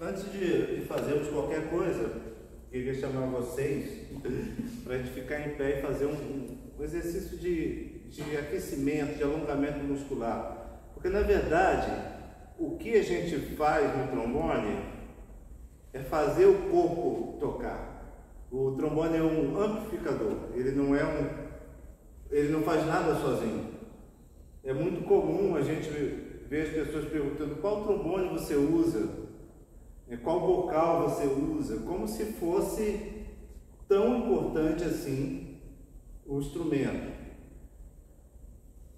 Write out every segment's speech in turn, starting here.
Antes de fazermos qualquer coisa, queria chamar vocês para a gente ficar em pé e fazer um exercício de aquecimento, de alongamento muscular. Porque, na verdade, o que a gente faz no trombone é fazer o corpo tocar. O trombone é um amplificador, ele não faz nada sozinho. É muito comum a gente ver as pessoas perguntando qual trombone você usa, qual vocal você usa, como se fosse tão importante assim o instrumento.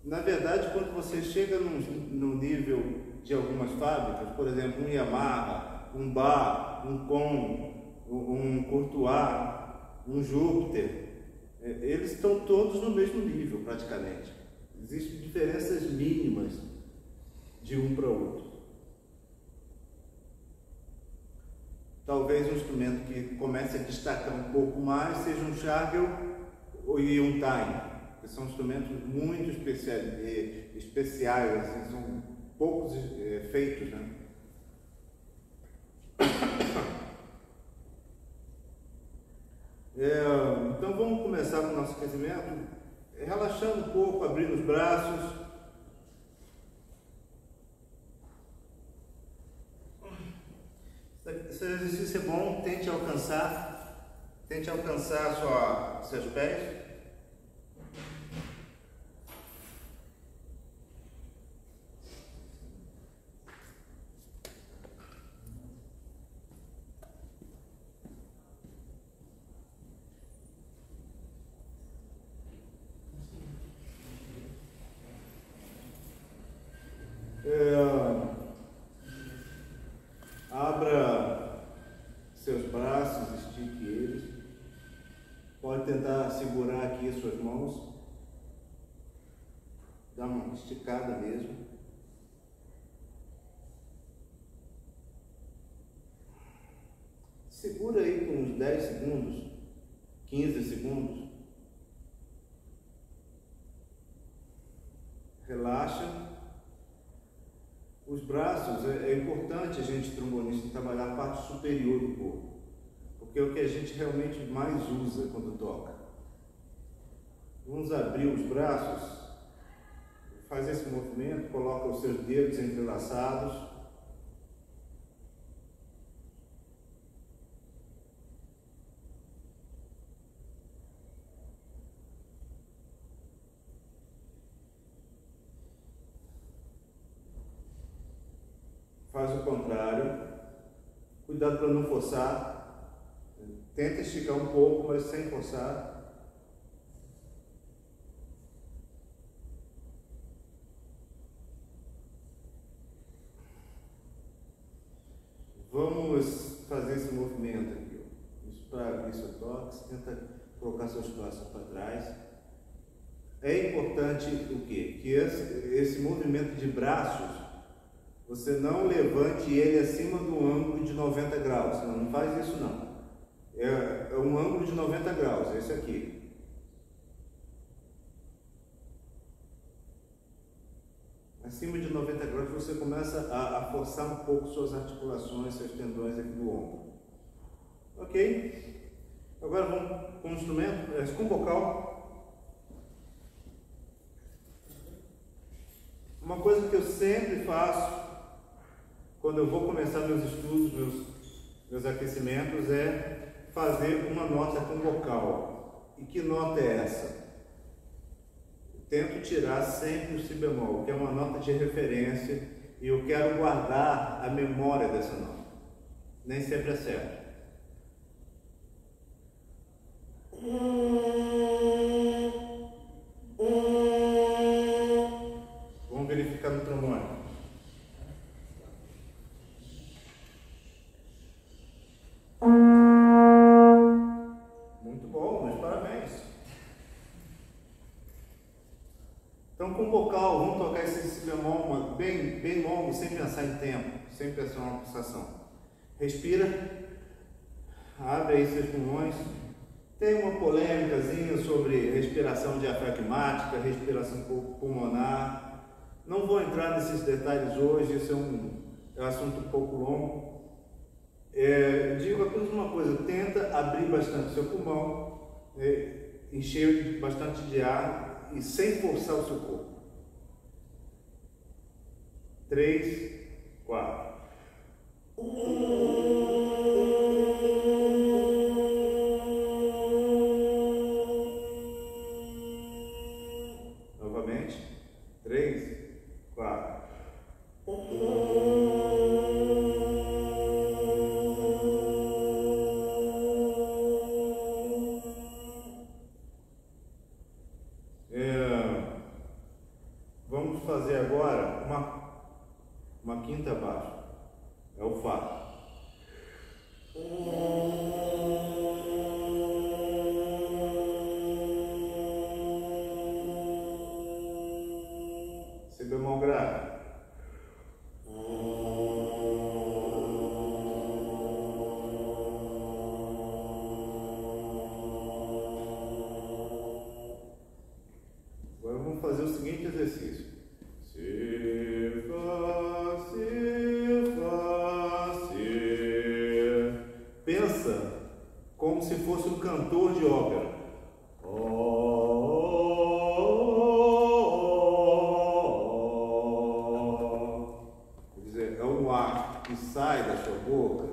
Na verdade, quando você chega no nível de algumas fábricas, por exemplo, um Yamaha, um Bar, um Com, um Courtois, um Júpiter, eles estão todos no mesmo nível praticamente. Existem diferenças mínimas de um para o outro. Talvez um instrumento que comece a destacar um pouco mais seja um Charvel e um Time, que são instrumentos muito especiais, assim, são poucos feitos, né? Então vamos começar com o nosso aquecimento, relaxando um pouco, abrindo os braços. Esse exercício é bom, tente alcançar seus pés. Abra seus braços, estique eles. Pode tentar segurar aqui as suas mãos. Dá uma esticada mesmo. Segura aí por uns 10 segundos, 15 segundos. Relaxa. Os braços, é importante a gente, trombonista, trabalhar a parte superior do corpo, porque é o que a gente realmente mais usa quando toca. Vamos abrir os braços, faz esse movimento, coloca os seus dedos entrelaçados. Faz o contrário, cuidado para não forçar, tenta esticar um pouco, mas sem forçar. Vamos fazer esse movimento aqui, isso para abrir seu tórax, tenta colocar seus braços para trás. É importante o quê? Que esse movimento de braços, você não levante ele acima do ângulo de 90 graus, não faz isso não. É um ângulo de 90 graus, esse aqui. Acima de 90 graus você começa a forçar um pouco suas articulações, seus tendões aqui no ombro. Ok? Agora vamos com o instrumento, com vocal. Uma coisa que eu sempre faço quando eu vou começar meus estudos, meus aquecimentos, é fazer uma nota com vocal. E que nota é essa? Eu tento tirar sempre o si bemol, que é uma nota de referência, e eu quero guardar a memória dessa nota. Nem sempre é certo. Vamos verificar no trombone. Muito bom, meus parabéns. Então, com vocal, vamos tocar esse si bemol bem longo, sem pensar em tempo, sem pensar na pulsação. Respira, abre aí seus pulmões. Tem uma polêmicazinha sobre respiração diafragmática, respiração pulmonar. Não vou entrar nesses detalhes hoje, isso é um assunto um pouco longo. Digo apenas uma coisa: tenta abrir bastante seu pulmão, encher bastante de ar e sem forçar o seu corpo. 3, 4. Novamente. 3, 4. Vamos fazer agora uma quinta abaixo. É o Fá. Si bemol grave. Agora vamos fazer o seguinte exercício. Si, Fá, si, Fá, si. Pensa como se fosse um cantor de ópera. Quer dizer, é um ar que sai da sua boca,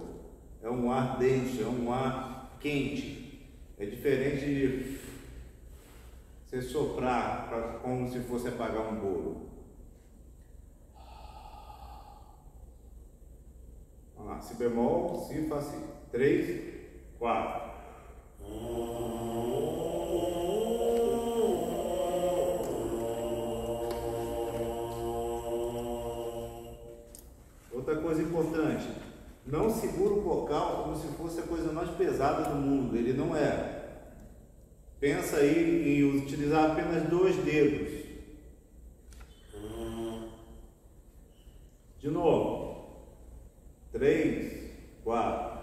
é um ar denso, é um ar quente. É diferente de você soprar como se fosse apagar um bolo. Vamos lá, Si bemol, Si, Fá, Si. 3, 4. Outra coisa importante: não segura o vocal como se fosse a coisa mais pesada do mundo. Ele não é. Pensa aí em utilizar apenas 2 dedos. De novo. 3, 4.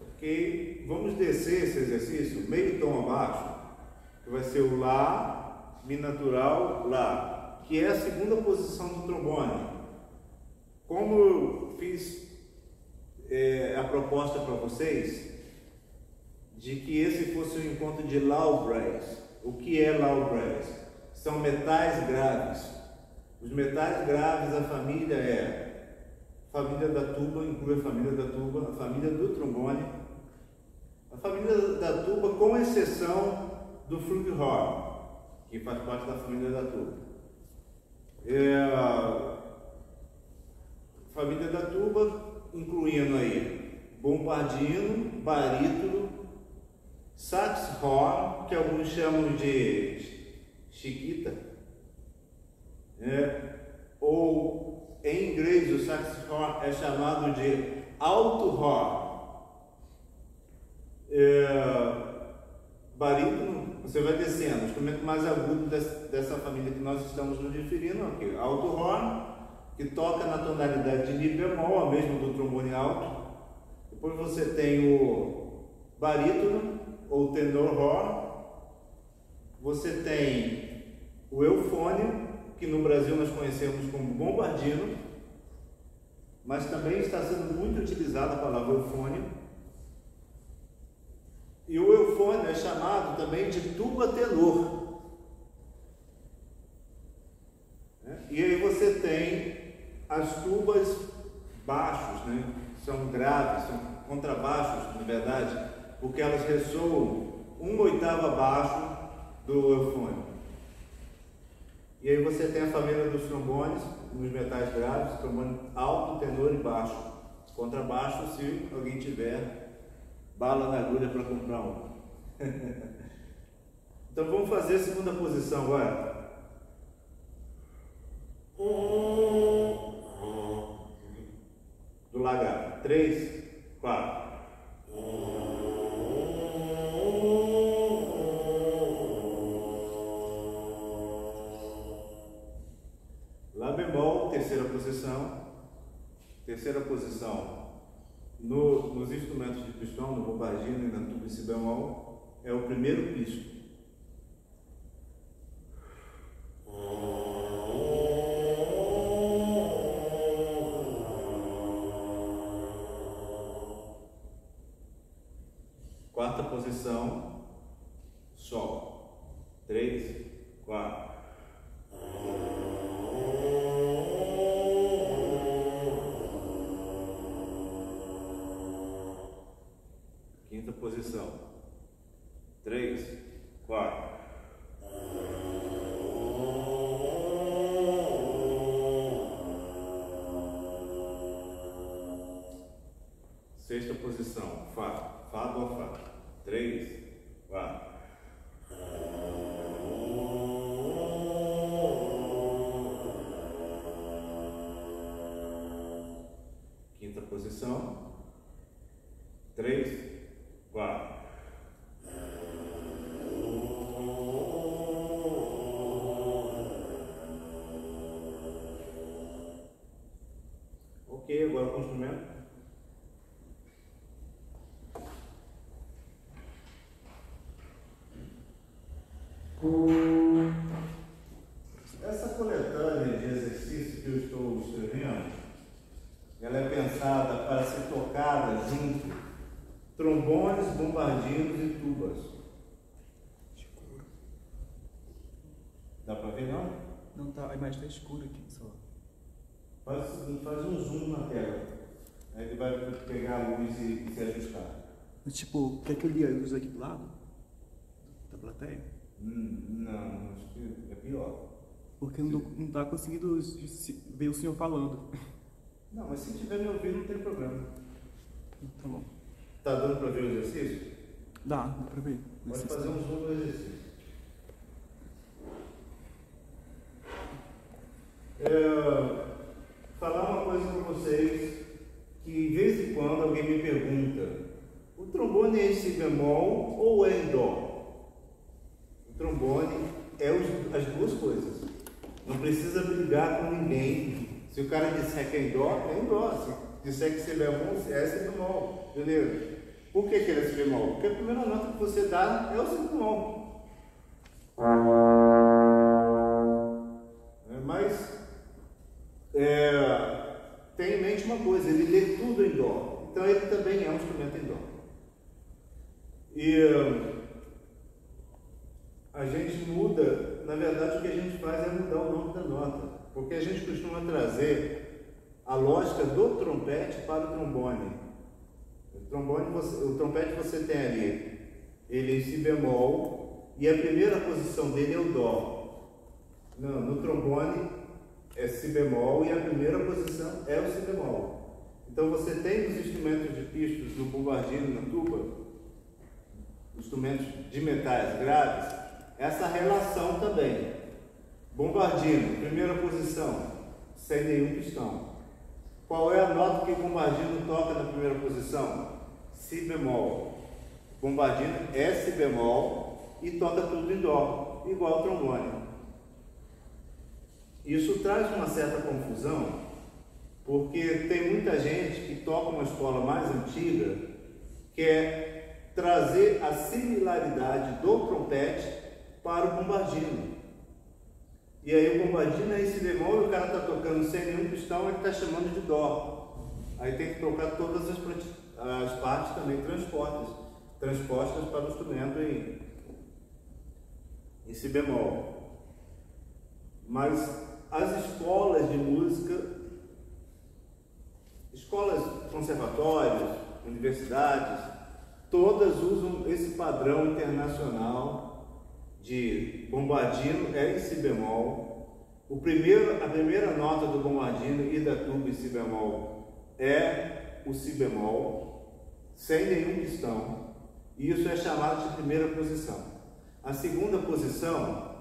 Ok? Vamos descer esse exercício meio tom abaixo, que vai ser o Lá, Mi natural, Lá, que é a segunda posição do trombone. Como eu fiz a proposta para vocês de que esse fosse um encontro de loud brass. O que é loud brass? São metais graves. Os metais graves, a família a família da tuba, inclui a família da tuba, a família do trombone, a família da tuba, com exceção do flugelhorn, que faz parte da família da tuba. A família da tuba, incluindo aí bombardino, barítono, sax horn, que alguns chamam de chiquita, ou em inglês o sax horn é chamado de alto horn. Barítono, você vai descendo, o instrumento mais agudo dessa família que nós estamos nos referindo aqui, alto horn, que toca na tonalidade de Mi bemol, a mesma do trombone alto. Depois você tem o barítono, ou tenor horn. Você tem o eufônio, que no Brasil nós conhecemos como bombardino, mas também está sendo muito utilizada a palavra eufônio. E o eufônio é chamado também de tuba tenor. E aí você tem as tubas baixos, são graves, são contrabaixos, na verdade, porque elas ressoam uma oitava abaixo do eufônio. E aí você tem a família dos trombones, nos metais graves, trombone alto, tenor e baixo. Contrabaixo, se alguém tiver bala na agulha para comprar um. Então vamos fazer a segunda posição agora. Do lagarto. 3, 4. Lá bemol, terceira posição. Terceira posição no nos instrumentos de pistão, no bombardino e na tuba em si bemol, é o primeiro pisto. Quarta posição, Sol. 3, 4. Quinta posição, 3, 4. Sexta posição, Fá, Fá, Dó, Fá. 3, 4. Quinta posição, 3, 4. Ok, agora com o instrumento. Essa coletânea de exercícios que eu estou escrevendo, ela é pensada para ser tocada junto trombones, bombardinos e tubas. Dá para ver não? Não tá, a imagem está escura aqui só. Faz o seguinte, faz um zoom na tela. Aí ele vai pegar a luz e se ajustar. Tipo, quer que eu ligue a luz aqui do lado? Da plateia? Não, acho que é pior. Porque não tá conseguindo ver o senhor falando. Não, mas se tiver me ouvindo, não tem problema. Tá bom. Tá dando para ver o exercício? Dá pra ver. Pode fazer um zoom no exercício. Falar uma coisa para vocês que de vez em quando alguém me pergunta: o trombone é em si bemol ou é em dó? O trombone é as duas coisas. Não precisa brigar com ninguém. Se o cara disser que é em dó, é em dó. Se disser que é si bemol, é si bemol. Beleza? Por que ele é si bemol? Porque a primeira nota que você dá é o si bemol. Mas tem em mente uma coisa, ele lê tudo em dó. Então ele também é um instrumento em dó. E a gente muda, na verdade o que a gente faz é mudar o nome da nota, porque a gente costuma trazer a lógica do trompete para o trombone. O trompete você tem ali, ele é em si bemol, e a primeira posição dele é o dó. No trombone é si bemol e a primeira posição é o si bemol. Então você tem nos instrumentos de pistos, no bombardino, na tuba, instrumentos de metais graves, essa relação também. Bombardino, primeira posição, sem nenhum pistão. Qual é a nota que o bombardino toca na primeira posição? Si bemol. Bombardino é si bemol e toca tudo em dó, igual ao trombone. Isso traz uma certa confusão, porque tem muita gente que toca uma escola mais antiga que é trazer a similaridade do trompete para o bombardino. E aí o bombardino é esse bemol e o cara está tocando sem nenhum pistão, ele está chamando de dó. Aí tem que trocar todas as partes também transpostas para o instrumento em si bemol. Mas as escolas de música, escolas, conservatórios, universidades, todas usam esse padrão internacional de bombardino é em si bemol. A primeira nota do bombardino e da tuba em si bemol é o si bemol, sem nenhum pistão, e isso é chamado de primeira posição. A segunda posição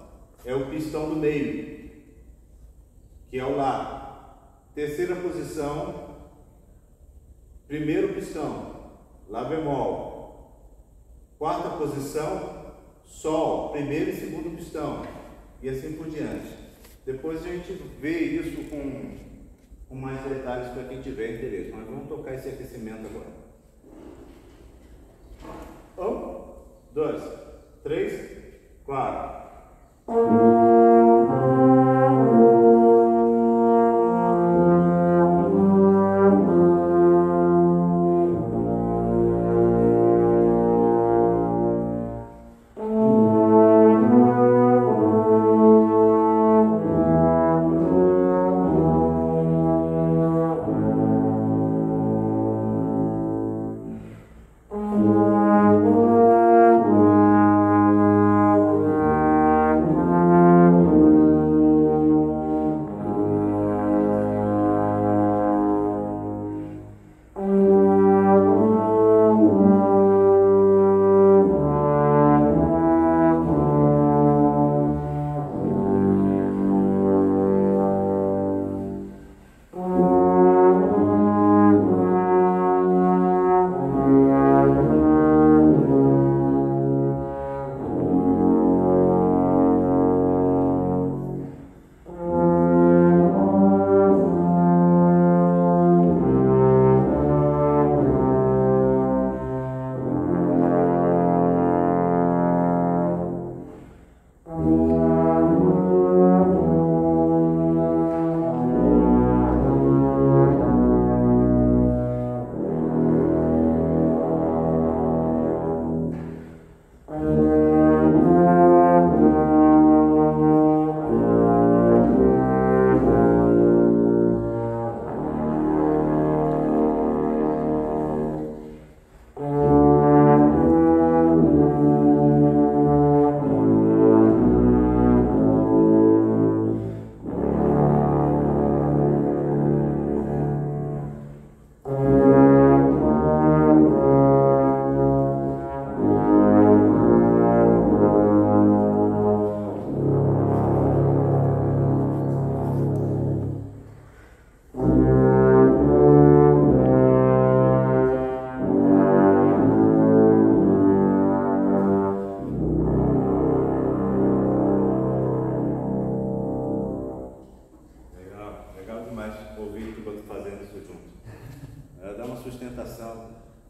é o pistão do meio, que é o Lá. Terceira posição, primeiro pistão, Lá bemol. Quarta posição, Sol, primeiro e segundo pistão, e assim por diante. Depois a gente vê isso com mais detalhes para quem tiver interesse, mas vamos tocar esse aquecimento agora. 2, 3, 4.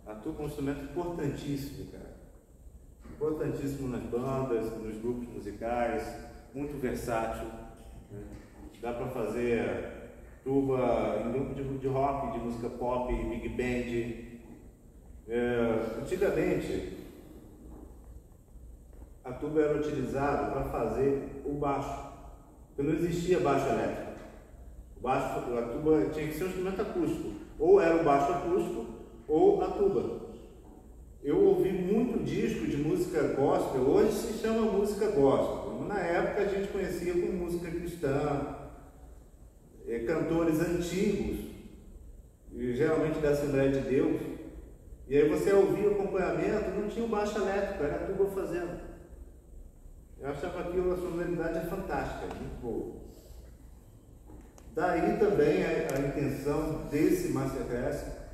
A tuba é um instrumento importantíssimo, cara. Importantíssimo nas bandas, nos grupos musicais, muito versátil. Né? Dá para fazer tuba em grupo de rock, de música pop, big band. Antigamente, a tuba era utilizada para fazer o baixo, porque não existia baixo elétrico. A tuba tinha que ser um instrumento acústico, ou era o baixo acústico, ou a tuba. Eu ouvi muito disco de música gospel, hoje se chama música gospel. Na época a gente conhecia como música cristã, cantores antigos, geralmente da Assembleia de Deus. E aí você ouvia o acompanhamento, não tinha o baixo elétrico, era a tuba fazendo. Eu achava que a sonoridade é fantástica, muito boa. Daí também a intenção desse Masterclass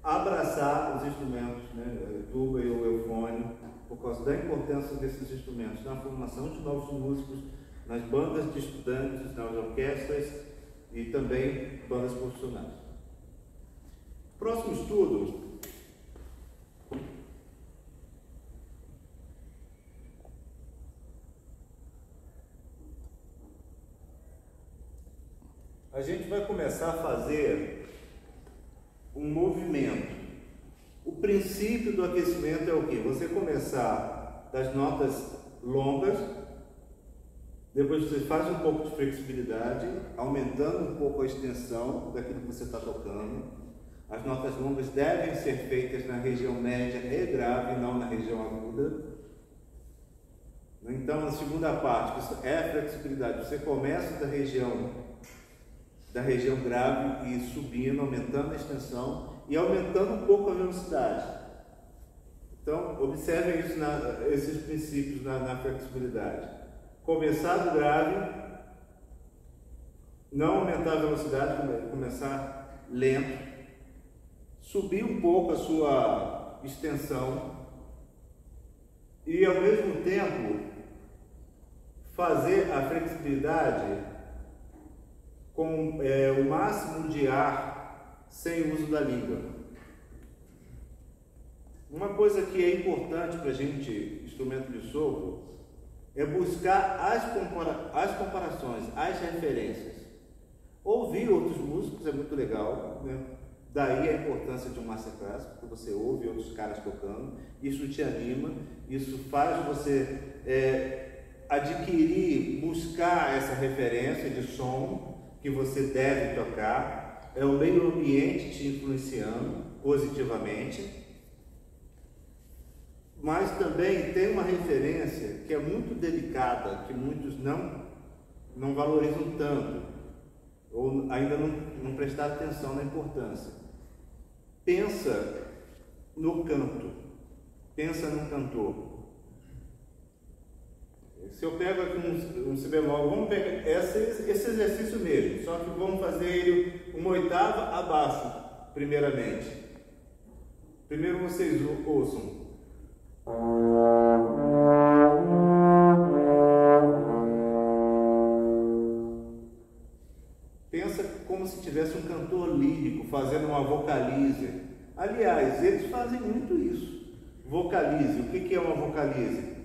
abraçar os instrumentos, né, a tuba e o eufone, por causa da importância desses instrumentos na formação de novos músicos, nas bandas de estudantes, nas orquestras e também bandas profissionais. Próximo estudo. A gente vai começar a fazer um movimento. O princípio do aquecimento é o quê? Você começar das notas longas, depois você faz um pouco de flexibilidade, aumentando um pouco a extensão daquilo que você está tocando. As notas longas devem ser feitas na região média e grave, não na região aguda. Então, na segunda parte, é a flexibilidade. Você começa da região grave e subindo, aumentando a extensão e aumentando um pouco a velocidade. Então, observem isso esses princípios na flexibilidade. Começar do grave, não aumentar a velocidade, começar lento, subir um pouco a sua extensão e, ao mesmo tempo, fazer a flexibilidade com o máximo de ar sem o uso da língua. Uma coisa que é importante para a gente, instrumento de sopro, é buscar as comparações, as referências. Ouvir outros músicos é muito legal, né? Daí a importância de um masterclass, porque você ouve outros caras tocando, isso te anima, isso faz você adquirir, buscar essa referência de som que você deve tocar, é o meio ambiente te influenciando positivamente. Mas também tem uma referência que é muito delicada, que muitos não valorizam tanto, ou ainda não prestaram atenção na importância. Pensa no canto, pensa no cantor. Se eu pego aqui um si bemol, vamos pegar esse exercício mesmo, só que vamos fazer ele uma oitava abaixo, primeiramente. Primeiro vocês ouçam. Pensa como se tivesse um cantor lírico fazendo uma vocalize. Aliás, eles fazem muito isso. Vocalize. O que é uma vocalize?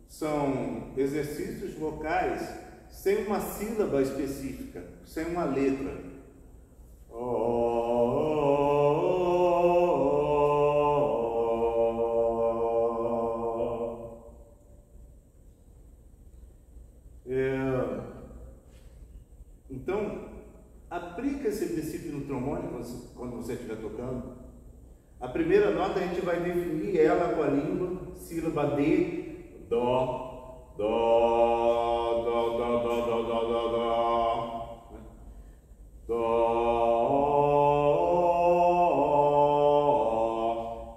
São exercícios vocais sem uma sílaba específica, sem uma letra. Então, aplica esse princípio no trombone quando você estiver tocando. A primeira nota a gente vai definir ela com a língua, sílaba D, Dó, Dó, Dó, Dó, Dó, Dó, Dó, Dó, Dó, Dó.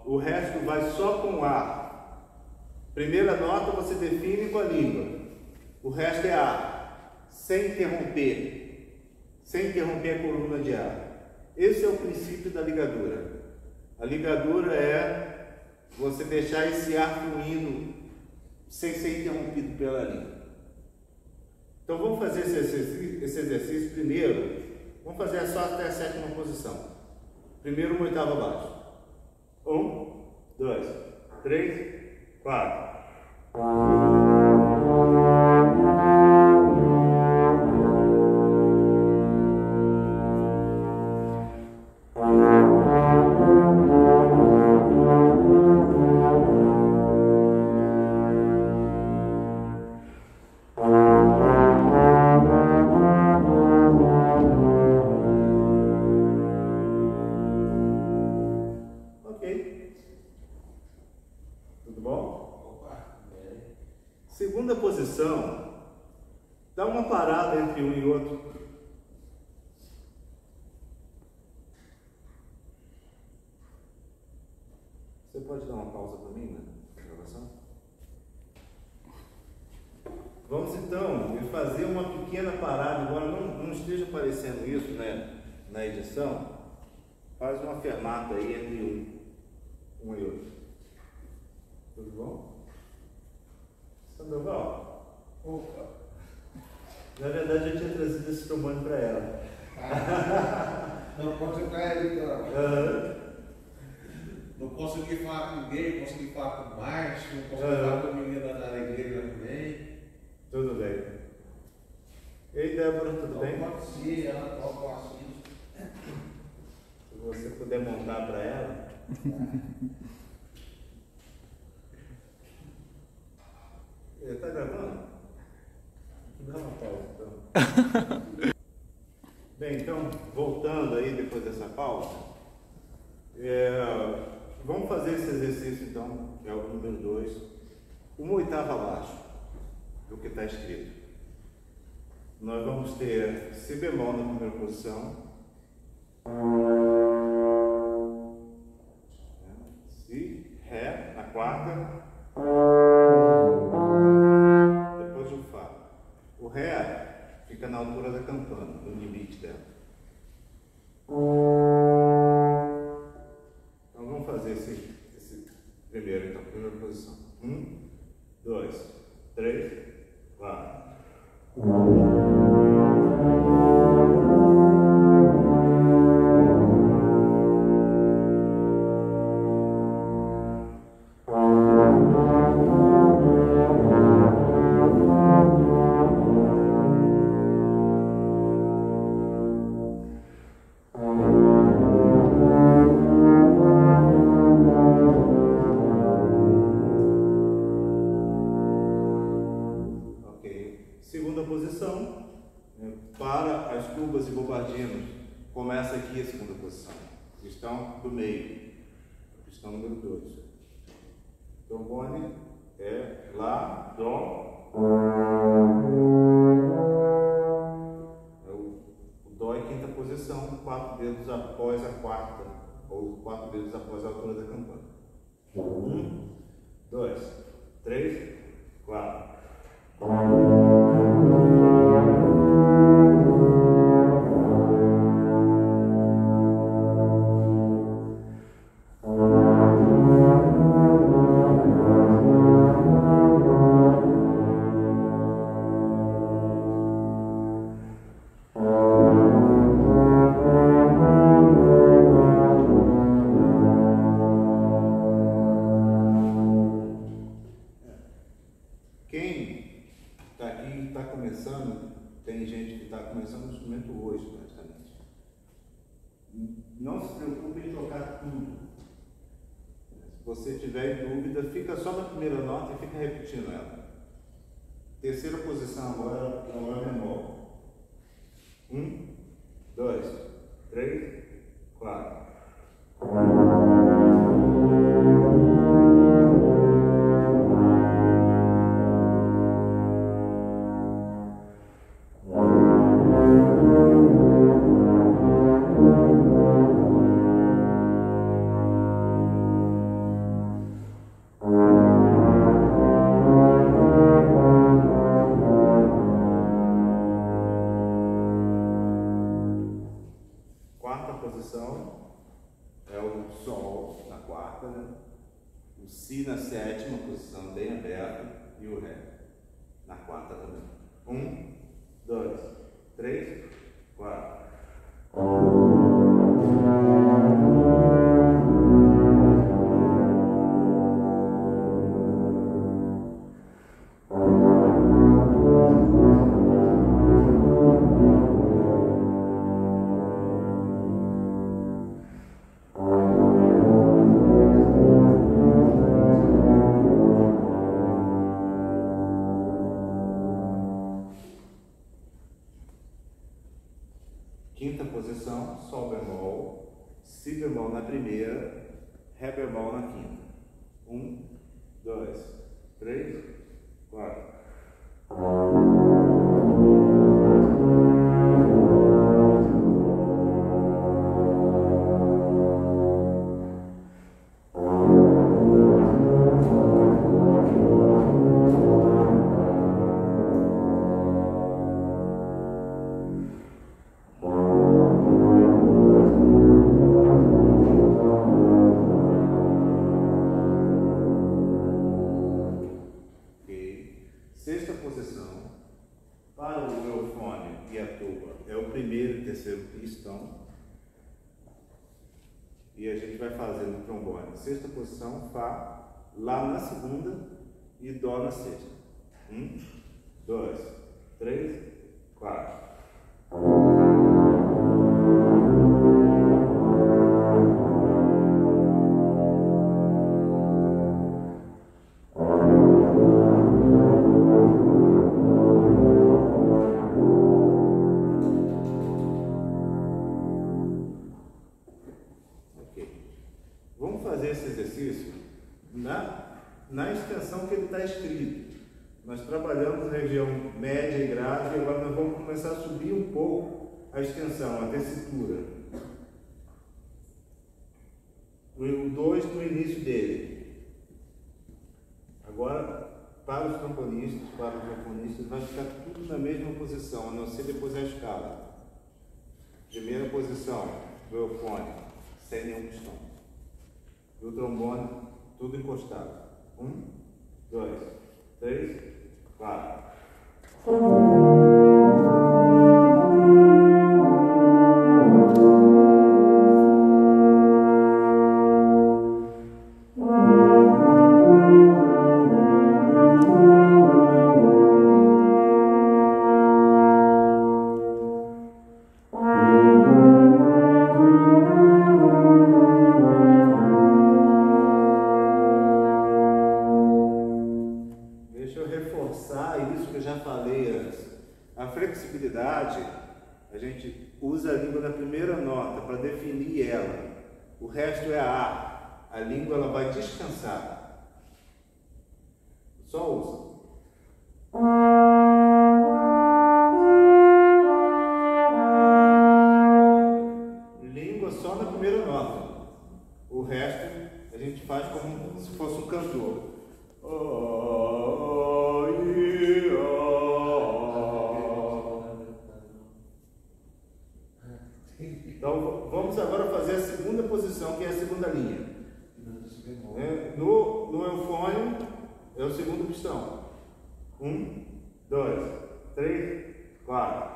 O resto vai só com A. Primeira nota você define com a língua, o resto é A, sem interromper a coluna de ar. Esse é o princípio da ligadura. A ligadura é você deixar esse ar fluindo sem ser interrompido pela língua. Então vamos fazer esse exercício primeiro. Vamos fazer só até a sétima posição. Primeiro uma oitava abaixo. 1, 2, 3, 4. Segunda posição, dá uma parada entre um e outro. Você pode dar uma pausa para mim, na gravação? Vamos então fazer uma pequena parada, embora não esteja aparecendo isso, né, na edição. Faz uma fermata aí entre um e outro. Tudo bom? Sandoval? Opa! Na verdade eu tinha trazido esse trombone para ela. Não pode entrar ele, então. Não consegui falar com ninguém, não consegui falar com o Márcio, não consegui falar com a menina da igreja também. Tudo bem. Ei, Débora, tudo bem? Pode ser, ela toca o assunto. Se você puder montar para ela. Ele está gravando? Dá uma pausa, então. Bem, então, voltando aí depois dessa pausa, vamos fazer esse exercício, então, que é o número 2, uma oitava abaixo do que está escrito. Nós vamos ter Si bemol na primeira posição, Si, Ré na quarta, depois o Fá. O Ré fica na altura da campana, no limite dela. Então vamos fazer esse primeiro, então, primeira posição. 1, 2, 3, 4. posição? Pistão do meio, pistão número 2. Trombone é Lá, Dó. O Dó é quinta posição, 4 dedos após a quarta, ou 4 dedos após a altura da campana. 1, 2, 3, 4. Quem está aqui e está começando, tem gente que está começando o instrumento hoje, praticamente. Não se preocupe em tocar tudo. Se você tiver em dúvida, fica só na primeira nota e fica repetindo ela. Terceira posição agora é o Lá menor. 1, 2, 3, 4. Quarta posição é o Sol na quarta, né? O Si na sétima posição, bem aberto, e o Ré na quarta também. 1, 2, 3, 4. Quinta posição, Sol bemol, Si bemol na primeira, Ré bemol na quinta. 1, 2, 3, 4. Sexta posição, para o eufone e a tuba, é o primeiro e terceiro pistão. E a gente vai fazer no trombone. Sexta posição, Fá, Lá na segunda e Dó na sexta. 1, 2, 3, 4. Vamos fazer esse exercício na extensão que ele está escrito. Nós trabalhamos na região média e grave, e agora nós vamos começar a subir um pouco a extensão, a tessitura. O 2 no início dele. Agora, para os trombonistas, para os efonistas, vai ficar tudo na mesma posição, a não ser depois a escala. Primeira posição do eufone, sem nenhum pistão. E o trombone, tudo encostado. 1, 2, 3, 4. Reforçar isso que eu já falei antes. A flexibilidade a gente usa a língua na primeira nota para definir ela. O resto é ar. A língua ela vai descansar. Só usa. Língua só na primeira nota. O resto a gente faz como se fosse um cantor. Então vamos agora fazer a segunda posição, que é a segunda linha. No eufônio é o segundo pistão. 1, 2, 3, 4.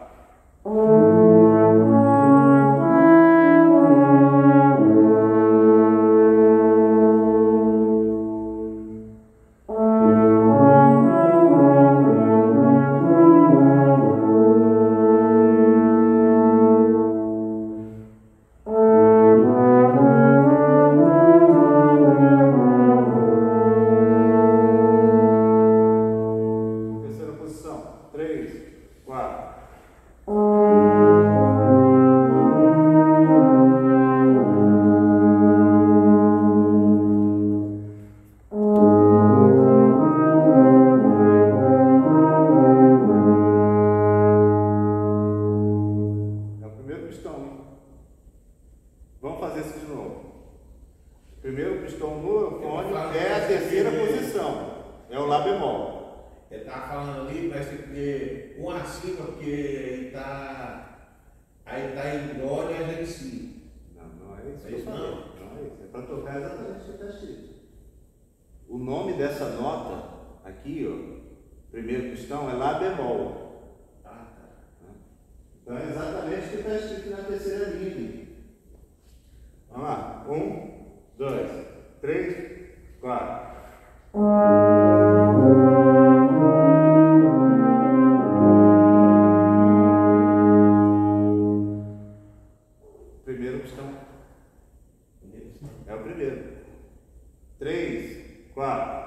Terceira posição. 3, 4. É o primeiro pistão, hein? Vamos fazer isso de novo. O primeiro pistão no eufônio é a terceira posição. É o Lá bemol. Ele tá falando ali, mas tem que ter um acima, porque ele tá. Aí tá em dó e a gente sim. Não é isso É que eu isso falei. não? Não é isso. É para tocar exatamente o que está escrito. O nome dessa nota, aqui, ó, primeiro pistão, é Lá bemol. Ah, tá. Então é exatamente o que está escrito na terceira linha. Vamos lá. 1, 2, 3, 4. Primeiro pistão. É o primeiro. 3, 4.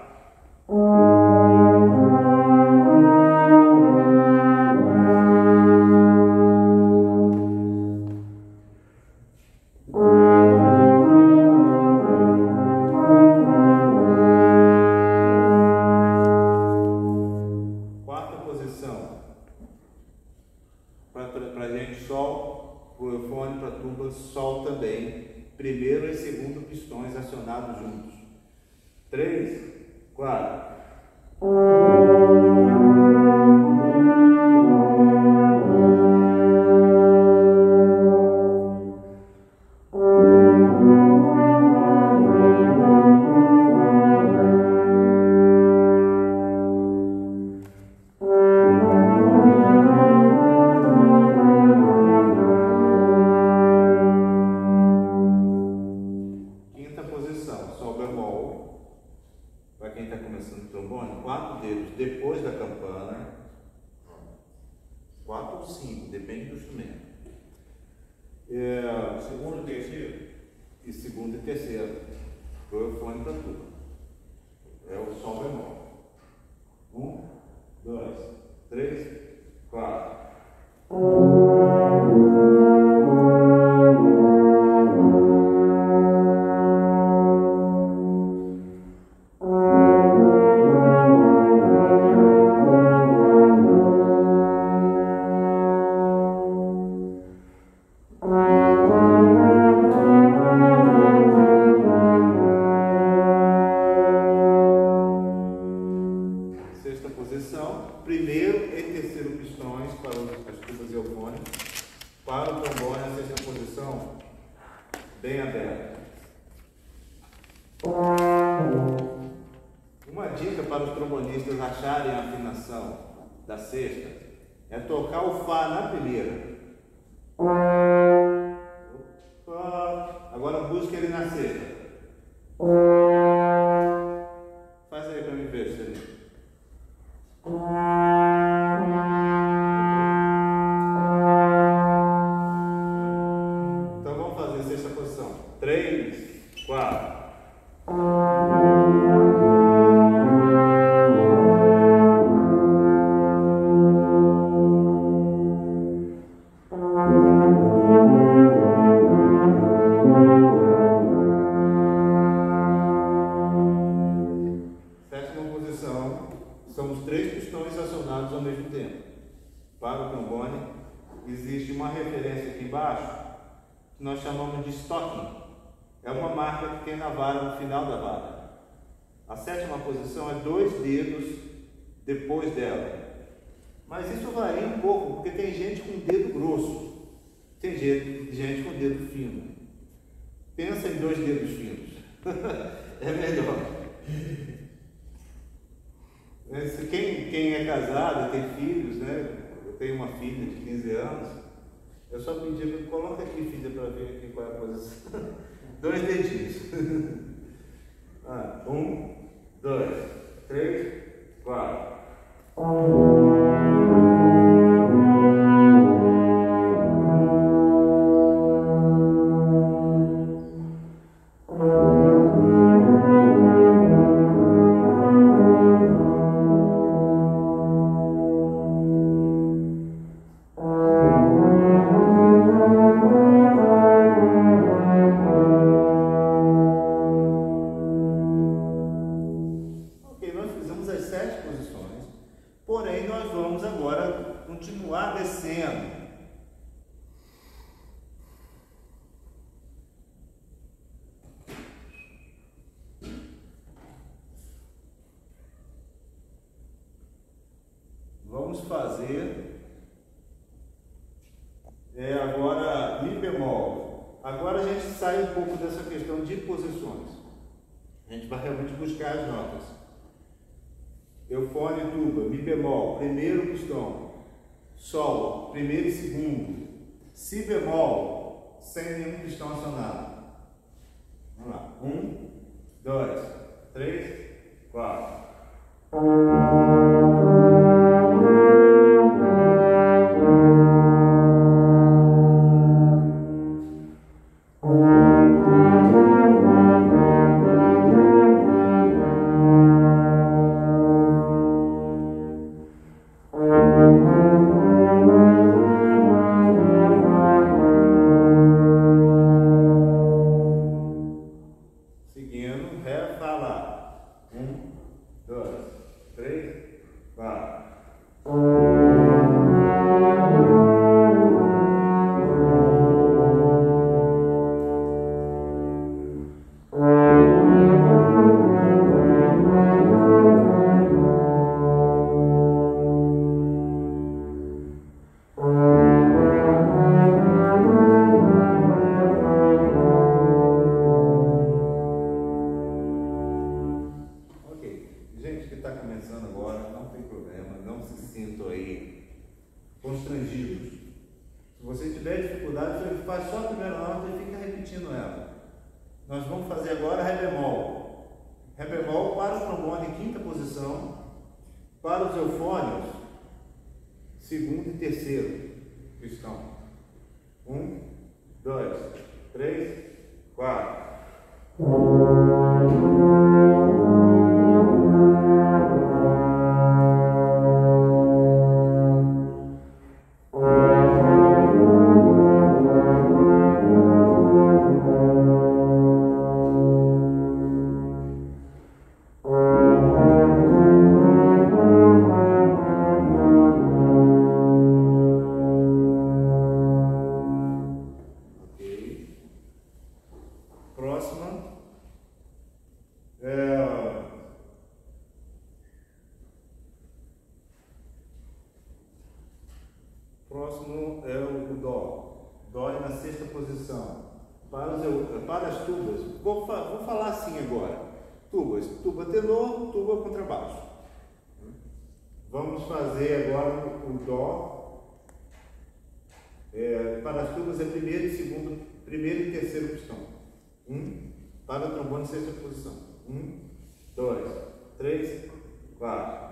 Quarta posição. Para a gente, sol, para o eufônio, para a tuba, sol também. Primeiro e segundo pistões acionados juntos. 3, 4. Quinta posição, sol bemol. Para quem está começando trombone, 4 dedos depois da campana. 4 ou 5, depende do instrumento. Segundo, terceiro? E segundo e terceiro. Pro eufônio para tudo. É o sol bemol. 1, 2, 3, 4. Sexta posição, primeiro e terceiro pistões para as tubas eufônicas. Para o trombone, a sexta posição, bem aberta. Uma dica para os trombonistas acharem a afinação da sexta é tocar o Fá na primeira. Opa. Agora busca ele na sexta. Faz aí para mim ver, Celino. Então vamos fazer a sexta posição. 3, 4. ao mesmo tempo. Para o trombone, existe uma referência aqui embaixo, que nós chamamos de stocking. É uma marca que tem na vara, no final da vara. A sétima posição é 2 dedos depois dela. Mas isso varia um pouco, porque tem gente com dedo grosso, tem gente com dedo fino. Pensa em 2 dedos finos. É melhor. Quem é casado, tem filhos, né? Eu tenho uma filha de 15 anos. Eu só pedi, coloca aqui, filha, para ver aqui qual é a posição. 2 dedinhos. 1, 2, 3, 4. Porém, nós vamos agora continuar descendo. Vamos fazer agora Mi bemol. Agora a gente sai um pouco dessa questão de posições. A gente vai realmente buscar as notas. Eufone, tuba, Mi bemol, primeiro pistão. Sol, primeiro e segundo. Si bemol, sem nenhum pistão acionado. Vamos lá. 1, 2, 3, 4. Constrangidos. Se você tiver dificuldade, você faz só a primeira nota e fica repetindo ela. Nós vamos fazer agora Ré bemol. Ré bemol para o trombone em quinta posição, para os eufônios, segundo e terceiro pistão. 1, 2, 3, 4. Próximo é o Dó. Dó é na sexta posição. Para as tubas, vou falar assim agora. Tubas, tuba tenor, tuba contrabaixo. Vamos fazer agora o Dó. Para as tubas é primeiro e segundo, primeiro e terceiro pistão. Para o trombone, sexta posição. 1, 2, 3, 4.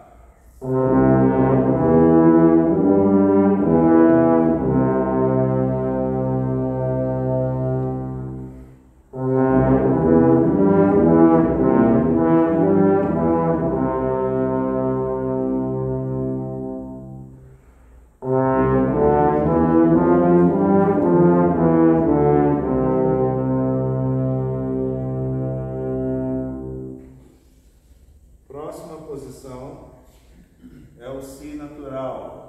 Próxima posição é o Si natural.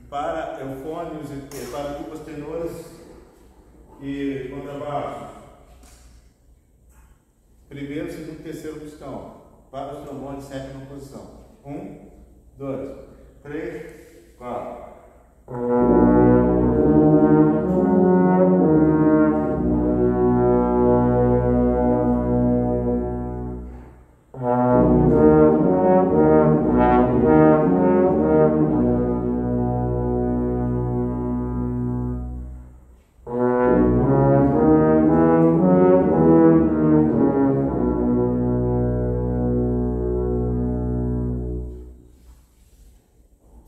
Para eufônios e para tubas tenores e contrabaixo. Primeiro, segundo, terceiro pistão. Para os trombones, sétima posição. 1, 2, 3, 4.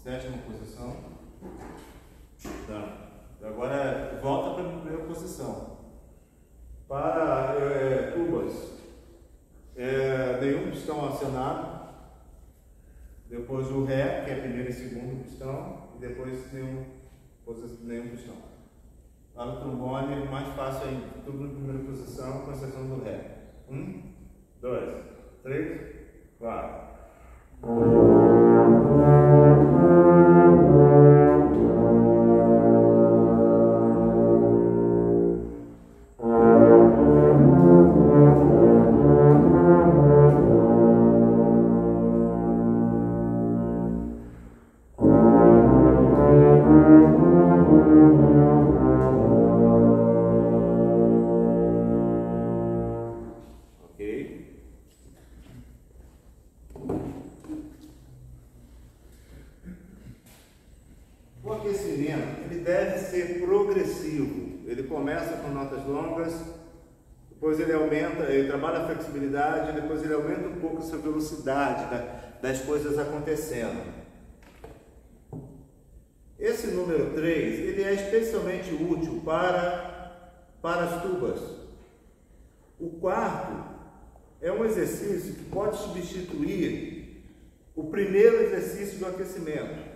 Sétima posição. Tá. Agora volta para a primeira posição. Para tubas, nenhum pistão acionado. Depois o Ré, que é primeiro e segundo pistão. E depois nenhum pistão. Para o trombone, o mais fácil ainda. Tudo na primeira posição, com exceção do Ré. 1, 2, 3, 4. O aquecimento, ele deve ser progressivo. Ele começa com notas longas, depois ele aumenta, ele trabalha a flexibilidade, depois ele aumenta um pouco essa velocidade das coisas acontecendo. Esse número 3, ele é especialmente útil para as tubas. O quarto é um exercício que pode substituir o primeiro exercício do aquecimento.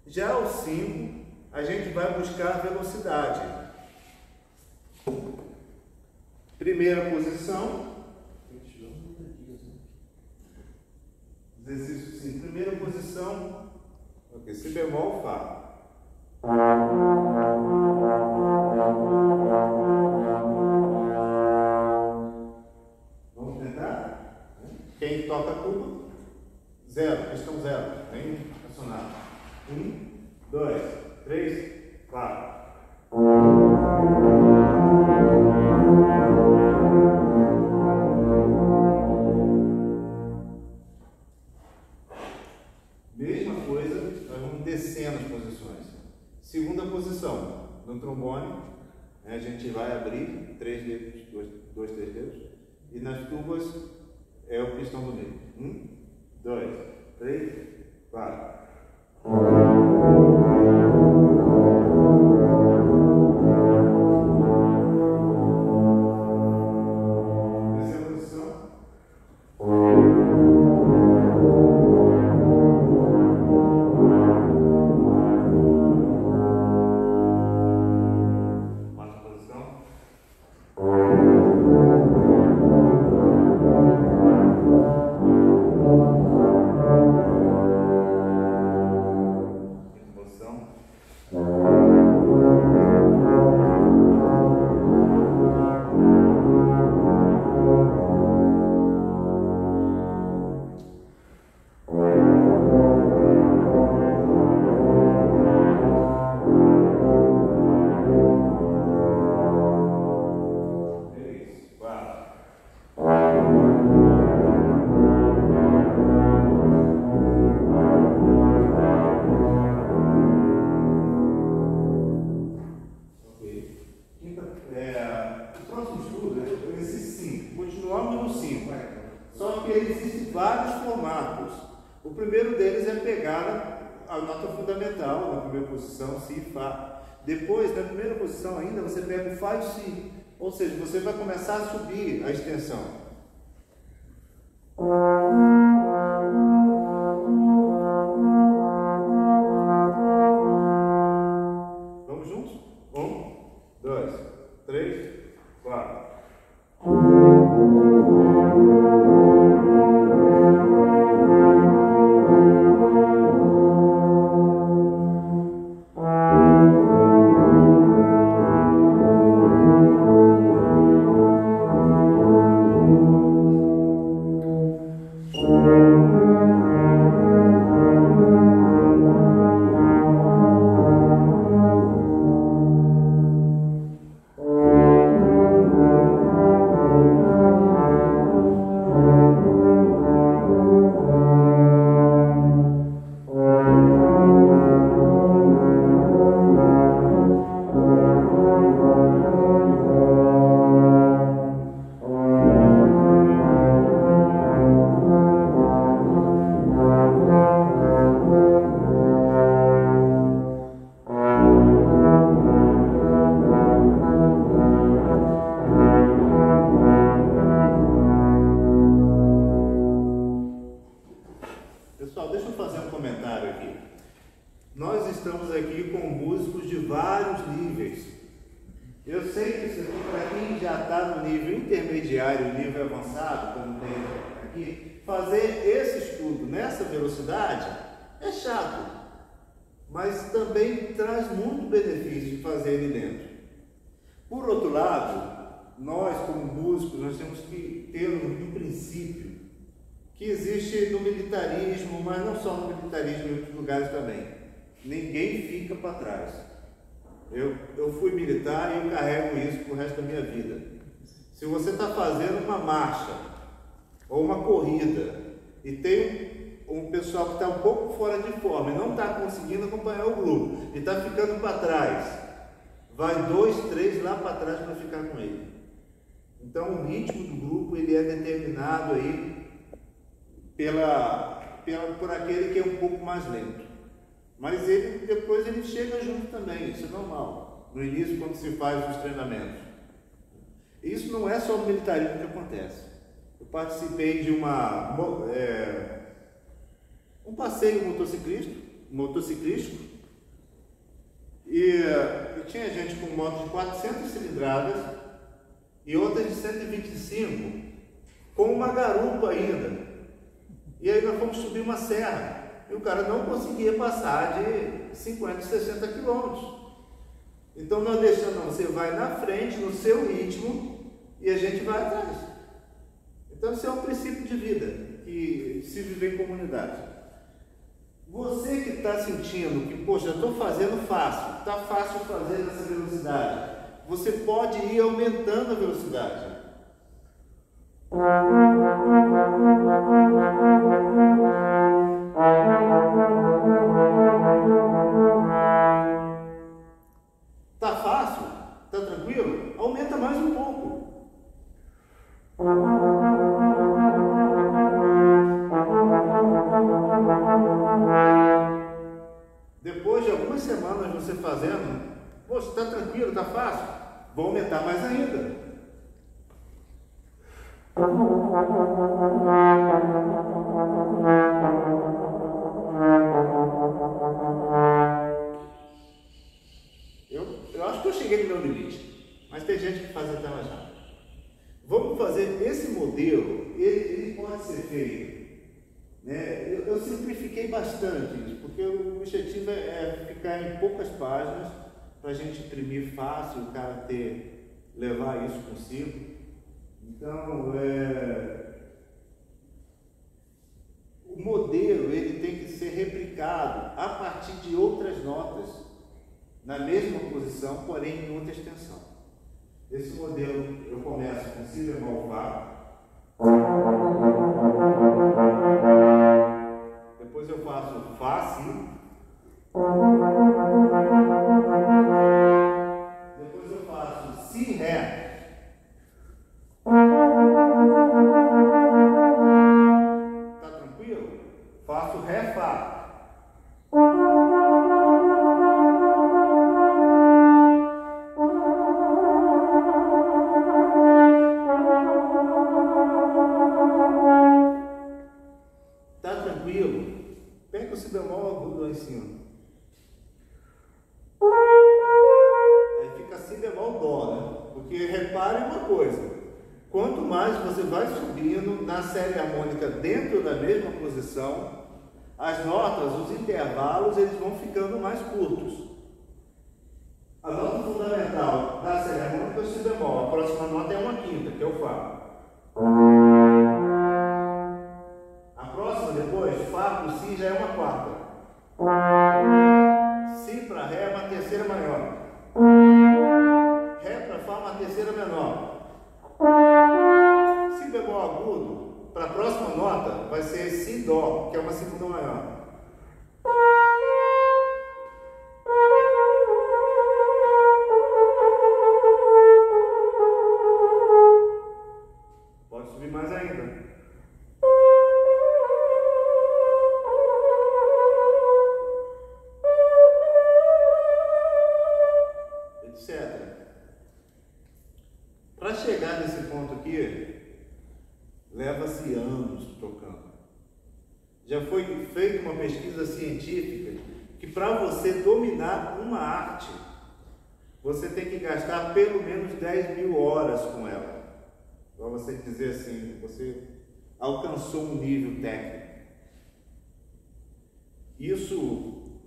Já o 5, a gente vai buscar velocidade. Primeira posição. Exercício 5. Primeira posição. Ok, Si bemol, Fá. Vamos tentar? Quem toca tuba? 0, questão 0. Bem acionado. 1, 2, 3, 4. Mesma coisa, nós vamos descendo as posições. Segunda posição, no trombone, a gente vai abrir 3 dedos, 2, 3 dedos, e nas tubas é o pistão do meio. 1, 2, 3, 4. O primeiro deles é pegar a nota fundamental na primeira posição, Si, Fá. Depois, na primeira posição ainda, você pega o Fá e o Si. Ou seja, você vai começar a subir a extensão. Vamos juntos? 1, 2, 3, 4. estamos aqui com músicos de vários níveis. Eu sei que para quem já está no nível intermediário, nível avançado, como tem aqui, fazer esse estudo nessa velocidade é chato, mas também traz muito benefício de fazer ele dentro. Por outro lado, nós como músicos, nós temos que ter um princípio que existe no militarismo, mas não só no militarismo, em outros lugares também. Ninguém fica para trás. Eu fui militar e eu carrego isso pro resto da minha vida. Se você está fazendo uma marcha ou uma corrida e tem um pessoal que está um pouco fora de forma e não está conseguindo acompanhar o grupo e está ficando para trás, vai 2, 3 lá para trás para ficar com ele. Então o ritmo do grupo ele é determinado aí por aquele que é um pouco mais lento. Mas depois ele chega junto também, isso é normal, no início quando se faz os treinamentos. Isso não é só no militarismo que acontece. Eu participei de um passeio motociclístico e tinha gente com motos de 400 cilindradas e outras de 125 com uma garupa ainda. E aí nós fomos subir uma serra. E o cara não conseguia passar de 50, 60 quilômetros. Então nós deixamos, você vai na frente, no seu ritmo, e a gente vai atrás. Então isso é um princípio de vida, que se viver em comunidade. Você que está sentindo que, poxa, eu estou fazendo fácil, está fácil fazer nessa velocidade, você pode ir aumentando a velocidade. Tá fácil? Tá tranquilo? Aumenta mais um pouco. Depois de algumas semanas você fazendo, poxa, tá tranquilo, tá fácil? Vou aumentar mais ainda. Eu acho que eu cheguei no meu limite, mas tem gente que faz até mais rápido. Vamos fazer esse modelo, ele pode ser feito, né? Eu simplifiquei bastante isso, porque o objetivo é ficar em poucas páginas para a gente imprimir fácil, o cara levar isso consigo. Então, o modelo ele tem que ser replicado a partir de outras notas na mesma posição, porém em outra extensão. Esse modelo eu começo com Si bemol Fá, depois eu faço Fá Si, depois eu faço Si Ré. Tá tranquilo? Faço Ré Fá. Tá tranquilo? Pega o Si bemol agudo lá em cima. Aí fica Si bemol Dó, né? Porque repare uma coisa. Quanto mais você vai subindo na série harmônica dentro da mesma posição, as notas, os intervalos, eles vão ficando mais curtos. A nota fundamental da série harmônica é o Si bemol. A próxima nota é uma quinta, que é o Fá. A próxima depois, Fá para o Si já é uma quarta. Si para Ré é uma terceira maior. Ré para Fá é uma terceira menor. Si bemol agudo, para a próxima nota, vai ser Si Dó, que é uma segunda maior. Pode subir mais ainda. Etc. Para chegar nesse ponto aqui, leva-se anos tocando. Já foi feita uma pesquisa científica que para você dominar uma arte, você tem que gastar pelo menos 10.000 horas com ela. Para você dizer assim, você alcançou um nível técnico. Isso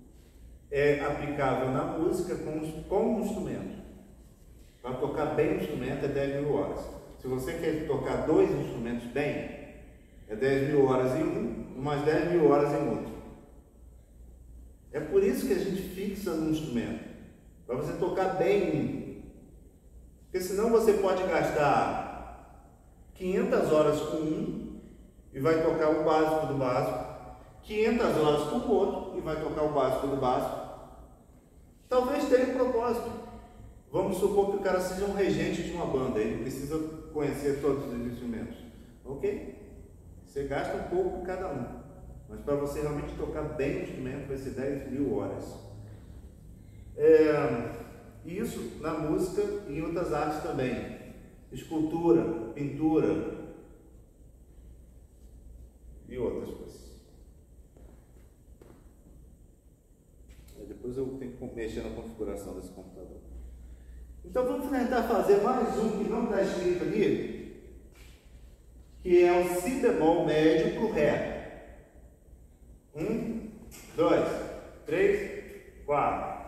é aplicável na música com um instrumento. Para tocar bem o instrumento é 10.000 horas. Se você quer tocar 2 instrumentos bem, é 10.000 horas em um, umas 10.000 horas em outro. É por isso que a gente fixa no instrumento, para você tocar bem. Porque senão você pode gastar 500 horas com um e vai tocar o básico do básico, 500 horas com o outro e vai tocar o básico do básico. Talvez tenha um propósito. Vamos supor que o cara seja um regente de uma banda, ele precisa conhecer todos os instrumentos. Ok? Você gasta um pouco cada um, mas para você realmente tocar bem o instrumento vai ser 10.000 horas. Isso na música e em outras artes também. Escultura, pintura e outras coisas. Depois eu tenho que mexer na configuração desse computador. Então vamos tentar fazer mais um que não está escrito ali, que é o Si bemol médio para o Ré. 1, 2, 3, 4.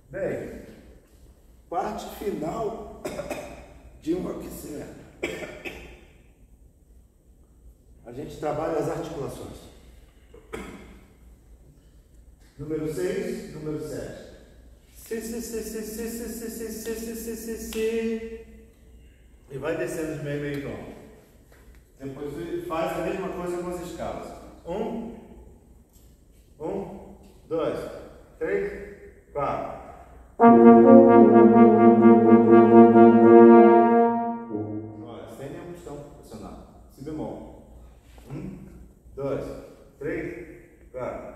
Bem, parte final de um aquecer. A gente trabalha as articulações. Número 6, número 7. E vai descendo de meio tom. Depois ele faz a mesma coisa com as escalas. 1, 2, 3, 4. Olha, sem nenhuma questão funcional. Si bemol. 1, 2, 3, 4.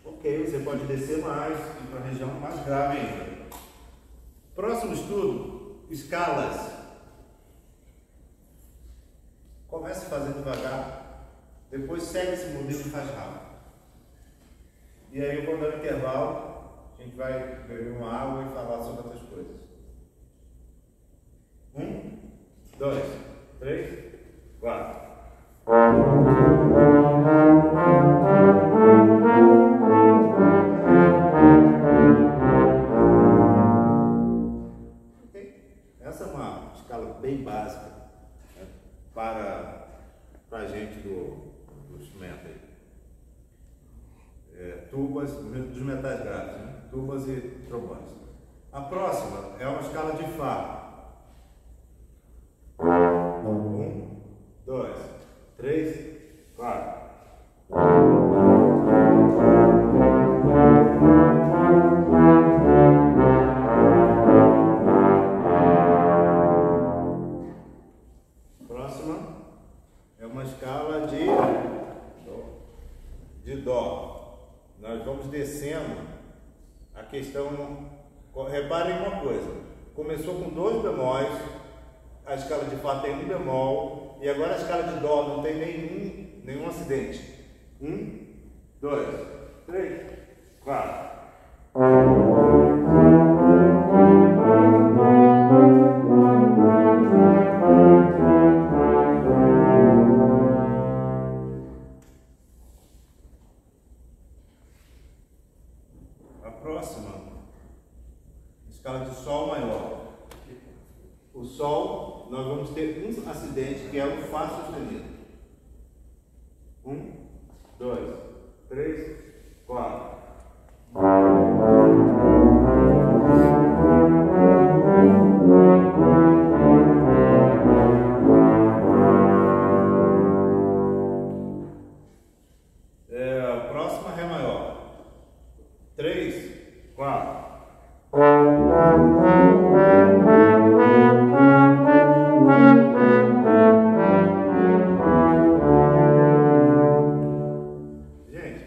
Ok, você pode descer mais e para a região mais grave ainda. Próximo estudo, escalas. Comece fazendo devagar, depois segue esse modelo e faz rápido. E aí eu vou dar um intervalo, a gente vai beber uma água e falar sobre outras coisas. 1, 2, 3, 4. Essa é uma escala bem básica, né, para a gente do instrumento aí. tubas, dos metais graves, né? Tubas e trombones. A próxima é uma escala de Fá. 1, 2, 3, 4. Próxima é uma escala de Dó. Nós vamos descendo a questão. Reparem uma coisa: começou com 2 bemóis, a escala de Fá tem 1 bemol, e agora a escala de Dó não tem nenhum acidente. 1, 2, 3, 4. A próxima, escala de Sol maior. O Sol, nós vamos ter um acidente que é o Fá sustenido. 1, 2, 3, 4. A próxima, Ré maior. 3, 4. Gente,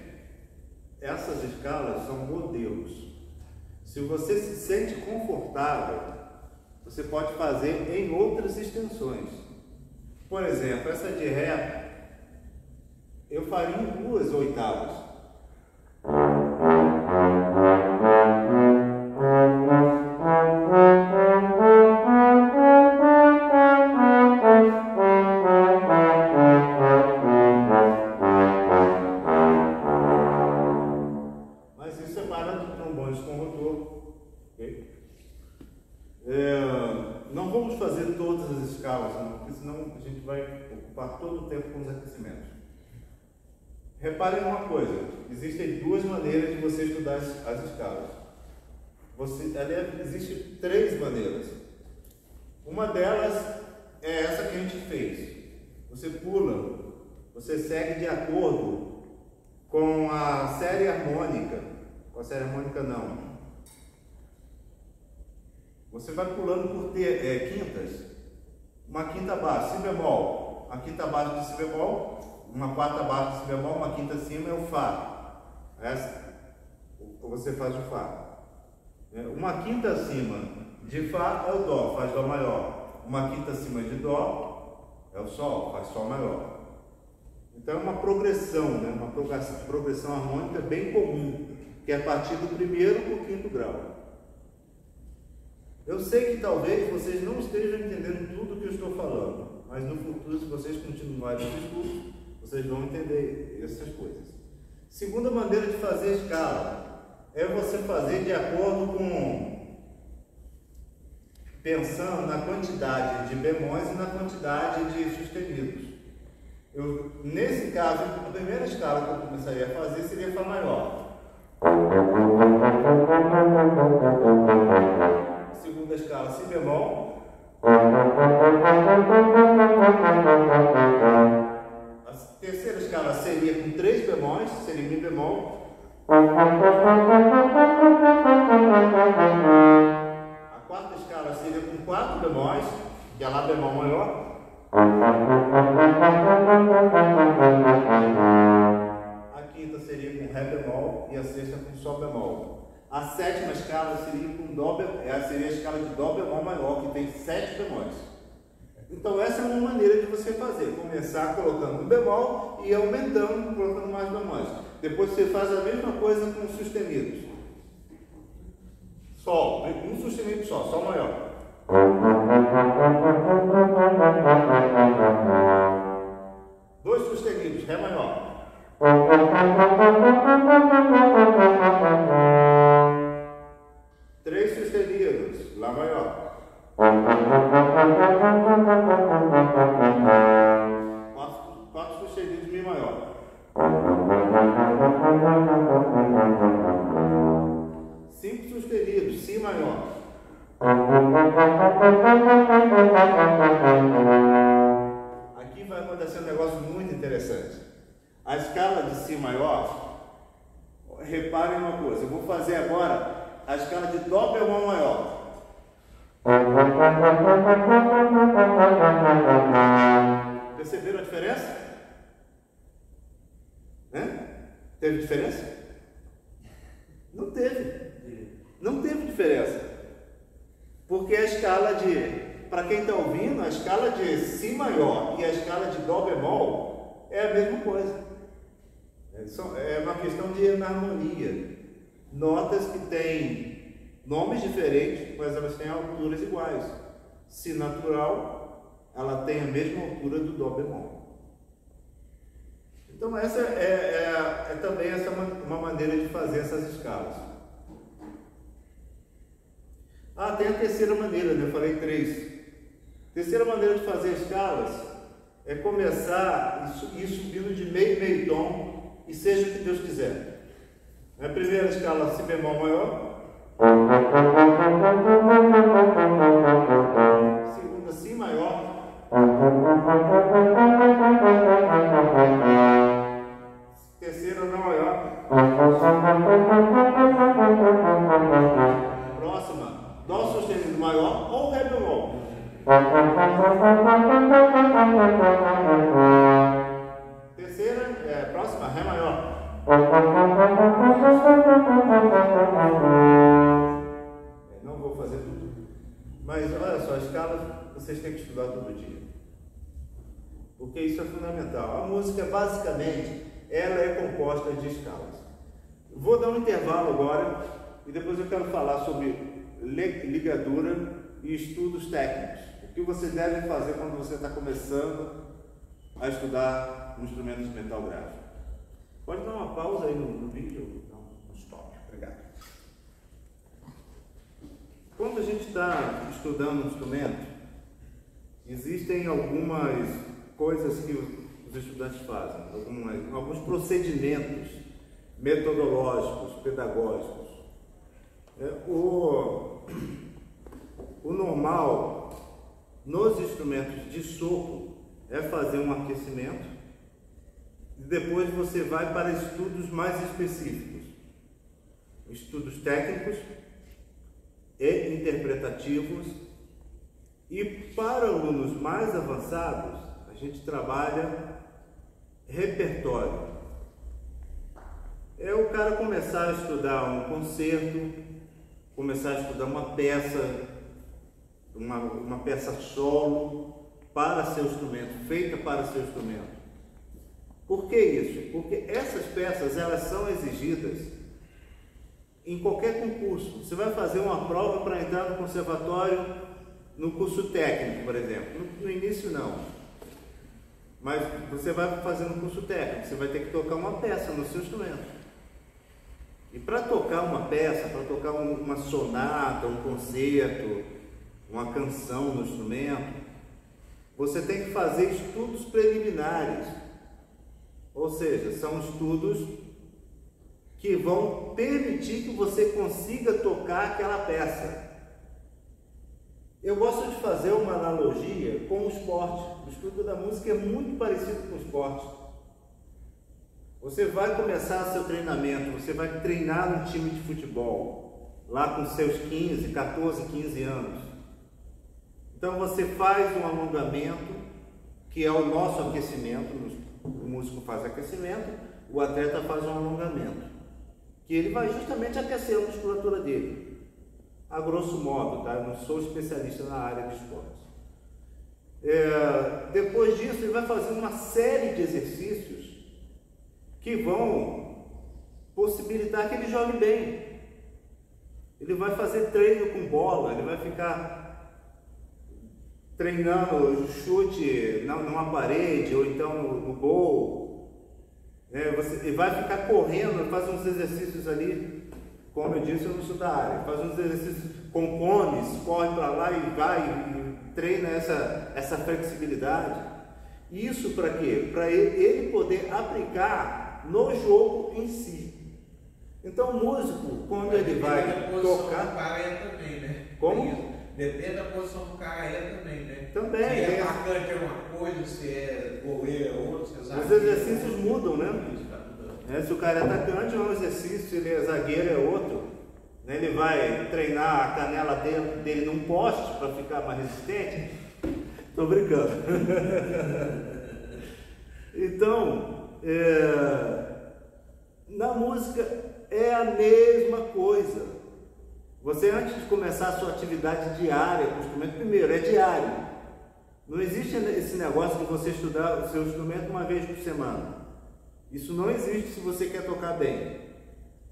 essas escalas são modelos. Se você se sente confortável, você pode fazer em outras extensões. Por exemplo, essa de Ré, eu faria em 2 oitavas. Mas isso é parando trombones com rotor. Okay? Não vamos fazer todas as escalas, não, porque senão a gente vai ocupar todo o tempo com os aquecimentos. Reparem uma coisa: existem 2 maneiras de você estudar as escalas. Existem 3 maneiras. Uma delas é essa que a gente fez. Você pula, você segue de acordo com a série harmônica. Com a série harmônica não. Você vai pulando por quintas. Uma quinta abaixo, Si bemol. Uma quinta abaixo de Si bemol. Uma quarta abaixo de Si bemol. Uma quinta acima é o Fá. Você faz o Fá. Uma quinta acima de Fá é o Dó, faz Dó maior. Uma quinta acima de Dó é o Sol, faz Sol maior. Então é uma progressão, né? Uma progressão harmônica bem comum, que é a partir do 1º para o 5º grau. Eu sei que talvez vocês não estejam entendendo tudo o que eu estou falando, mas no futuro, se vocês continuarem os estudos, vocês vão entender essas coisas. Segunda maneira de fazer escala é você fazer de acordo com, pensando na quantidade de bemóis e na quantidade de sustenidos. Nesse caso, a primeira escala que eu começaria a fazer seria Fá maior. A segunda escala, Si bemol. A terceira escala seria com 3 bemóis, seria Mi bemol. A quarta escala seria com 4 bemóis, que é Lá bemol maior. A quinta seria com Ré bemol e a sexta com Sol bemol. A sétima escala seria com seria a escala de Dó bemol maior, que tem 7 bemóis. Então essa é uma maneira de você fazer, começar colocando um bemol e ir aumentando, colocando mais bemóis. Depois você faz a mesma coisa com os sustenidos. Sol, um sustenido só, Sol maior. Dois sustenidos, Ré maior. Três sustenidos, Lá maior. Quatro sustenidos, Mi maior. um negócio muito interessante. A escala de Si maior, reparem uma coisa, eu vou fazer agora a escala de Dó bemol maior. Perceberam a diferença? Teve diferença? Não teve. Não teve diferença. Porque a escala de, para quem está ouvindo, a escala de Si maior e a escala de Dó bemol é a mesma coisa. É uma questão de enarmonia. Notas que têm nomes diferentes, mas elas têm alturas iguais. Si natural, ela tem a mesma altura do Dó bemol. Então essa é também uma maneira de fazer essas escalas. Tem a terceira maneira, né? Eu falei 3. Terceira maneira de fazer escalas é começar e ir subindo de meio tom, e seja o que Deus quiser. A primeira escala, Si bemol maior. Segunda, Si maior. Terceira, Lá maior. Próxima, Dó sustenido maior ou Ré bemol. Terceira, próxima, Ré maior. Não vou fazer tudo, mas olha só, a escala vocês têm que estudar todo dia, porque isso é fundamental. A música, basicamente, ela é composta de escalas. Vou dar um intervalo agora e depois eu quero falar sobre ligadura e estudos técnicos. O que você deve fazer quando você está começando a estudar um instrumento de metal gráfico. Pode dar uma pausa aí no vídeo? Não, um stop. Obrigado. Quando a gente está estudando um instrumento, existem algumas coisas que os estudantes fazem, alguns procedimentos metodológicos, pedagógicos. O normal nos instrumentos de sopro é fazer um aquecimento e depois você vai para estudos mais específicos, estudos técnicos e interpretativos, e para alunos mais avançados a gente trabalha repertório. É o cara começar a estudar um concerto, começar a estudar uma peça, uma peça solo para seu instrumento, feita para seu instrumento. Por que isso? Porque essas peças, elas são exigidas em qualquer concurso. Você vai fazer uma prova para entrar no conservatório, no curso técnico, por exemplo. No início não, mas você vai fazer no curso técnico, você vai ter que tocar uma peça no seu instrumento. E para tocar uma peça, para tocar uma sonata, um concerto, uma canção no instrumento, você tem que fazer estudos preliminares. Ou seja, são estudos que vão permitir que você consiga tocar aquela peça. Eu gosto de fazer uma analogia com o esporte. O estudo da música é muito parecido com o esporte. Você vai começar seu treinamento, você vai treinar num time de futebol, lá com seus 14, 15 anos. Então você faz um alongamento, que é o nosso aquecimento. O músico faz aquecimento, o atleta faz um alongamento, que ele vai justamente aquecer a musculatura dele, a grosso modo, tá? Eu não sou especialista na área de esportes. Depois disso, ele vai fazer uma série de exercícios que vão possibilitar que ele jogue bem. Ele vai fazer treino com bola, ele vai ficar treinando chute numa parede ou então no gol. Ele vai ficar correndo, faz uns exercícios ali, como eu disse, eu não sou da área, faz uns exercícios com cones, corre para lá e vai e treina essa flexibilidade. Isso para quê? Para ele poder aplicar no jogo em si. Então o músico, quando ele vai tocar... também, né? Como? Depende da posição que o cara é também, né? Também. Se é atacante é uma coisa, se é goleiro é outra. Os exercícios mudam, né? Se o cara é atacante, é um exercício, se ele é zagueiro, é outro. Ele vai treinar a canela dele num poste para ficar mais resistente. Estou brincando. Então, na música é a mesma coisa. Você, antes de começar a sua atividade diária com o instrumento, primeiro, é diário. Não existe esse negócio de você estudar o seu instrumento uma vez por semana. Isso não existe se você quer tocar bem.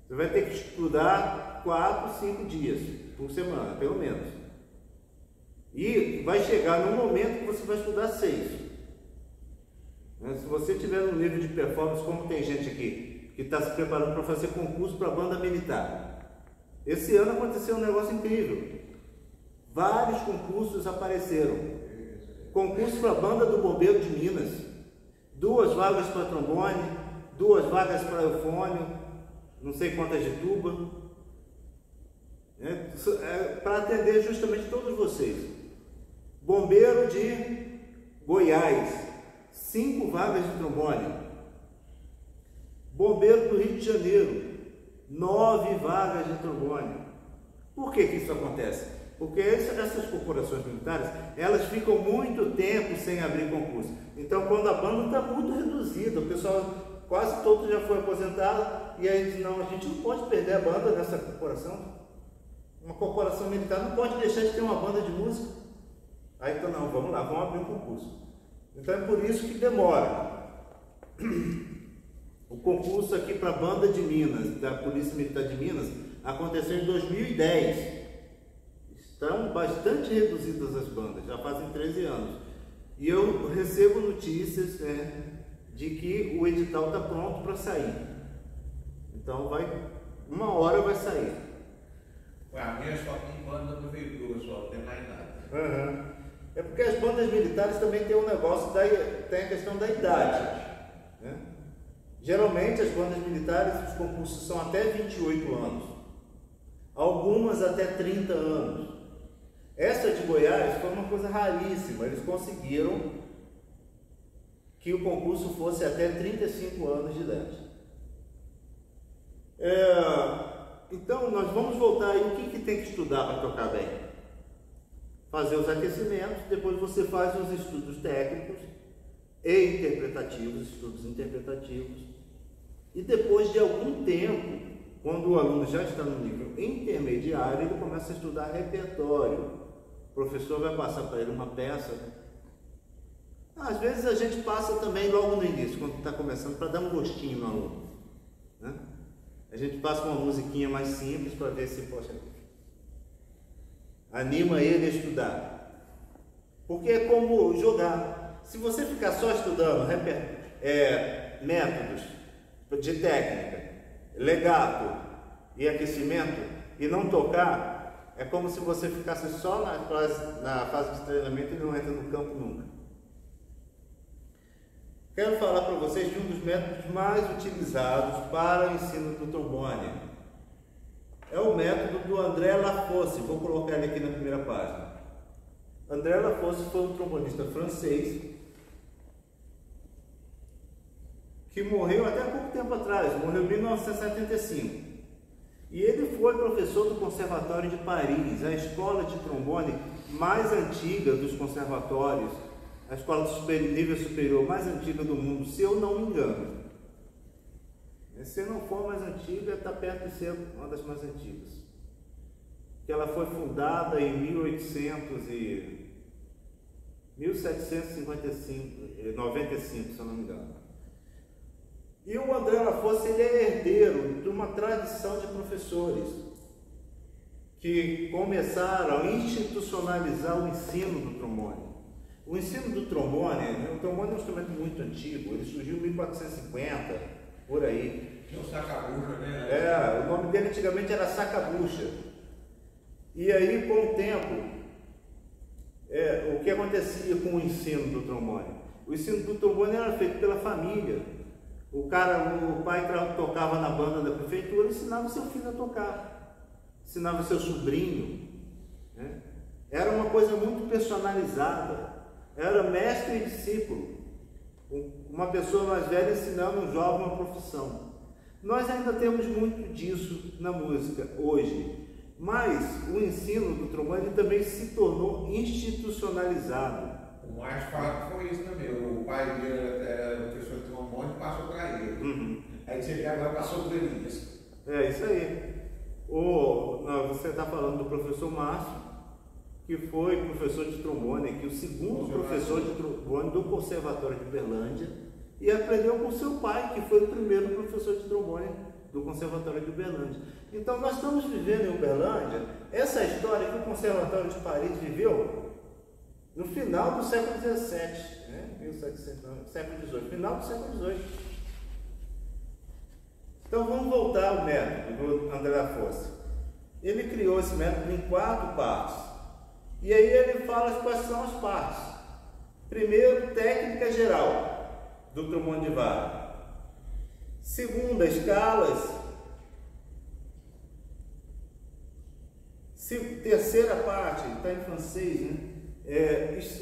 Você vai ter que estudar 4, 5 dias por semana, pelo menos. E vai chegar num momento que você vai estudar 6. Se você tiver um nível de performance, como tem gente aqui, que está se preparando para fazer concurso para a banda militar. Esse ano aconteceu um negócio incrível. Vários concursos apareceram. Concurso para a banda do Bombeiro de Minas. 2 vagas para trombone, 2 vagas para eufônio, não sei quantas de tuba. Para atender justamente todos vocês. Bombeiro de Goiás, 5 vagas de trombone. Bombeiro do Rio de Janeiro, 9 vagas de trombone. Por que isso acontece? Porque essas corporações militares, elas ficam muito tempo sem abrir concurso. Então, quando a banda está muito reduzida, o pessoal quase todo já foi aposentado, e aí diz, não, a gente não pode perder a banda nessa corporação. Uma corporação militar não pode deixar de ter uma banda de música. Aí então, não, vamos lá, vamos abrir um concurso. Então é por isso que demora. O concurso aqui para a banda de Minas, da Polícia Militar de Minas, aconteceu em 2010. Estão bastante reduzidas as bandas, já fazem 13 anos. E eu recebo notícias de que o edital está pronto para sair. Então uma hora vai sair. A minha só tem banda da prefeitura, só não tem mais nada. Uhum. É porque as bandas militares também tem um negócio, tem a questão da idade. Né? Geralmente as bandas militares, os concursos são até 28 anos. Algumas até 30 anos. Essa de Goiás foi uma coisa raríssima. Eles conseguiram que o concurso fosse até 35 anos de idade. Então, nós vamos voltar aí. O que tem que estudar para tocar bem? Fazer os aquecimentos, depois você faz os estudos técnicos e interpretativos, estudos interpretativos. E depois de algum tempo, quando o aluno já está no nível intermediário, ele começa a estudar repertório. O professor vai passar para ele uma peça. Às vezes a gente passa também logo no início, quando está começando, para dar um gostinho no aluno. Né? A gente passa uma musiquinha mais simples para ver se, poxa, anima ele a estudar. Porque é como jogar. Se você ficar só estudando métodos de técnica, legato e aquecimento e não tocar, é como se você ficasse só na fase de treinamento e não entra no campo nunca. Quero falar para vocês de um dos métodos mais utilizados para o ensino do trombone. É o método do André Lafosse. Vou colocar ele aqui na primeira página. André Lafosse foi um trombonista francês que morreu até pouco tempo atrás, morreu em 1975. E ele foi professor do Conservatório de Paris, a escola de trombone mais antiga dos conservatórios, a escola de nível superior mais antiga do mundo, se eu não me engano. Se não for a mais antiga, está perto de ser uma das mais antigas. Que ela foi fundada em 1795, se eu não me engano. E o André Lafosse, ele é herdeiro de uma tradição de professores que começaram a institucionalizar o ensino do trombone. O ensino do trombone, o trombone é um instrumento muito antigo, ele surgiu em 1450, por aí. Tinha o sacabucha, né? O nome dele antigamente era sacabucha. E aí, com o tempo, o que acontecia com o ensino do trombone? O ensino do trombone era feito pela família. O pai tocava na banda da prefeitura e ensinava o seu filho a tocar, ensinava o seu sobrinho, né? Era uma coisa muito personalizada. Era mestre e discípulo. Uma pessoa mais velha ensinando um jovem uma profissão. Nós ainda temos muito disso na música hoje. Mas o ensino do trombone também se tornou institucionalizado. O Márcio fala que foi isso também. O pai dele era professor de trombone e passou para ele. Uhum. Aí você agora passou para ele isso. É isso aí. Você está falando do professor Márcio, que foi professor de trombone aqui, o segundo professor de trombone do Conservatório de Uberlândia, e aprendeu com seu pai, que foi o primeiro professor de trombone do Conservatório de Uberlândia. Então nós estamos vivendo em Uberlândia essa história que o Conservatório de Paris viveu no final do século XVII, né? 1700, não, século XVIII, final do século XVIII. Então vamos voltar ao método do André Lafosse. Ele criou esse método em 4 partes. E aí ele fala quais são as partes. Primeiro, técnica geral do trombone de vara. Segunda, escalas. Terceira parte, está em francês, né?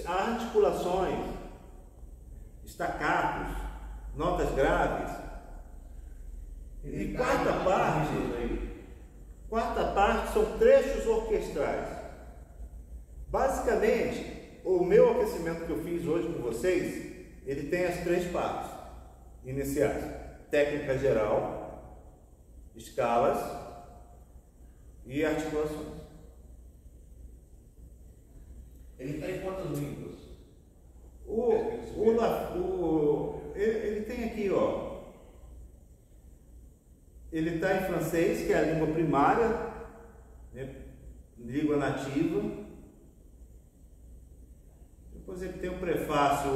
Articulações, estacatos, notas graves. E quarta parte são trechos orquestrais. Basicamente, o meu aquecimento que eu fiz hoje com vocês, ele tem as 3 partes iniciais: técnica geral, escalas e articulações. Ele está em quantas línguas? Ele tem aqui, ó. Ele está em francês, que é a língua primária, né, língua nativa. Depois ele tem um prefácio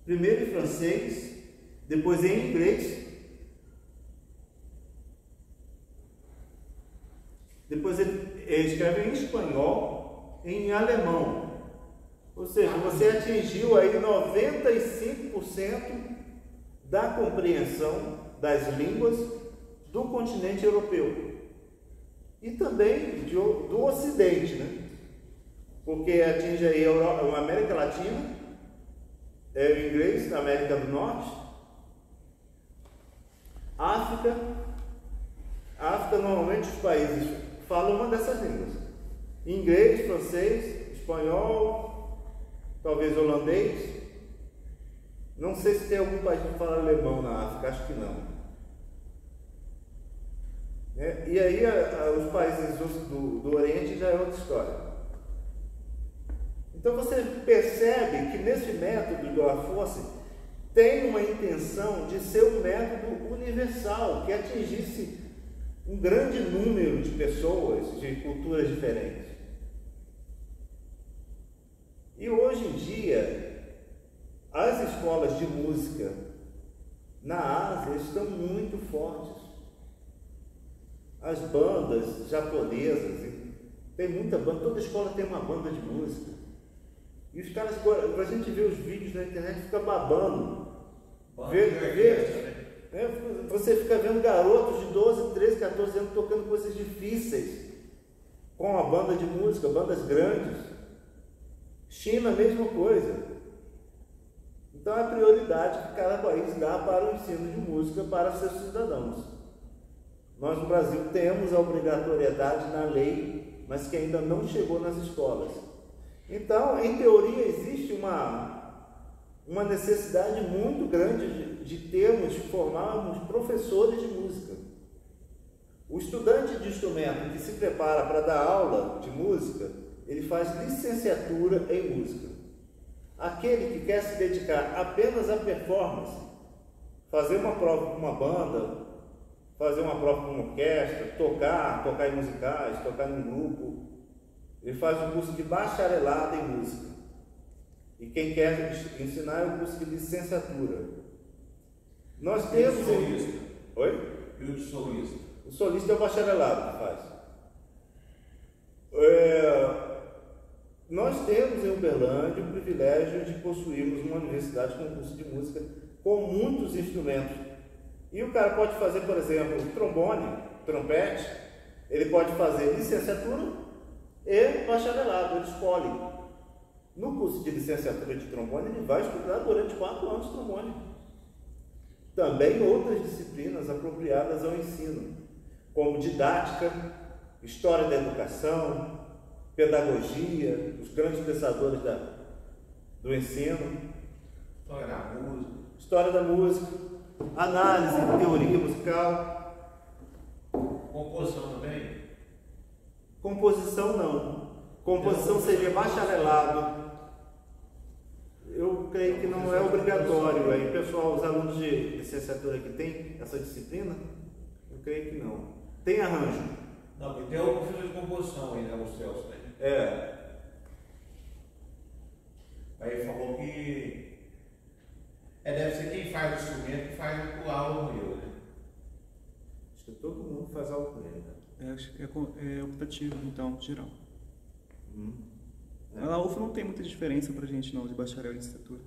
primeiro em francês, depois em inglês, depois ele escreve em espanhol, em alemão. Ou seja, você atingiu aí 95% da compreensão das línguas do continente europeu e também do Ocidente, né? Porque atinge aí a América Latina, o inglês na América do Norte, África, normalmente os países falam uma dessas línguas: inglês, francês, espanhol, talvez holandês. Não sei se tem algum país que fala alemão na África, acho que não. E aí os países do Oriente já é outra história. Então você percebe que nesse método do Lafosse tem uma intenção de ser um método universal, que atingisse um grande número de pessoas de culturas diferentes. E hoje em dia, as escolas de música na Ásia estão muito fortes. As bandas japonesas, tem muita banda, toda escola tem uma banda de música. E os caras, a gente vê os vídeos na internet, fica babando. Você fica vendo garotos de 12, 13, 14 anos tocando coisas difíceis com a banda de música, bandas grandes. China, mesma coisa. Então é a prioridade que cada país dá para o ensino de música para seus cidadãos. Nós no Brasil temos a obrigatoriedade na lei, mas que ainda não chegou nas escolas. Então, em teoria, existe uma necessidade muito grande de formarmos professores de música. O estudante de instrumento que se prepara para dar aula de música, ele faz licenciatura em música. Aquele que quer se dedicar apenas à performance, fazer uma prova com uma banda, fazer uma prova com uma orquestra, tocar em musicais, tocar num grupo, ele faz um curso de bacharelado em música. E quem quer ensinar é o curso de licenciatura. Nós temos... o solista. Oi? E o solista? O solista é o bacharelado que faz. Nós temos em Uberlândia o privilégio de possuirmos uma universidade com curso de música com muitos instrumentos. E o cara pode fazer, por exemplo, trombone, trompete, ele pode fazer licenciatura e bacharelado, ele escolhe. No curso de licenciatura de trombone, ele vai estudar durante 4 anos trombone. Também outras disciplinas apropriadas ao ensino, como didática, história da educação, pedagogia, os grandes pensadores do ensino, história da música, análise, teoria musical. Composição também? Composição não. Composição seria bacharelado. Eu creio que não é obrigatório. Aí, pessoal, os alunos de licenciatura que tem essa disciplina, eu creio que não. Tem arranjo. Não, tem o professor de composição aí, né, o Celso, né? É. Aí ele falou que deve ser quem faz o instrumento que faz o aula no eu, né? Acho que todo mundo faz algo com ele. Acho que é optativo, então, geral. É. A UFO não tem muita diferença pra gente, não, de bacharel e licenciatura.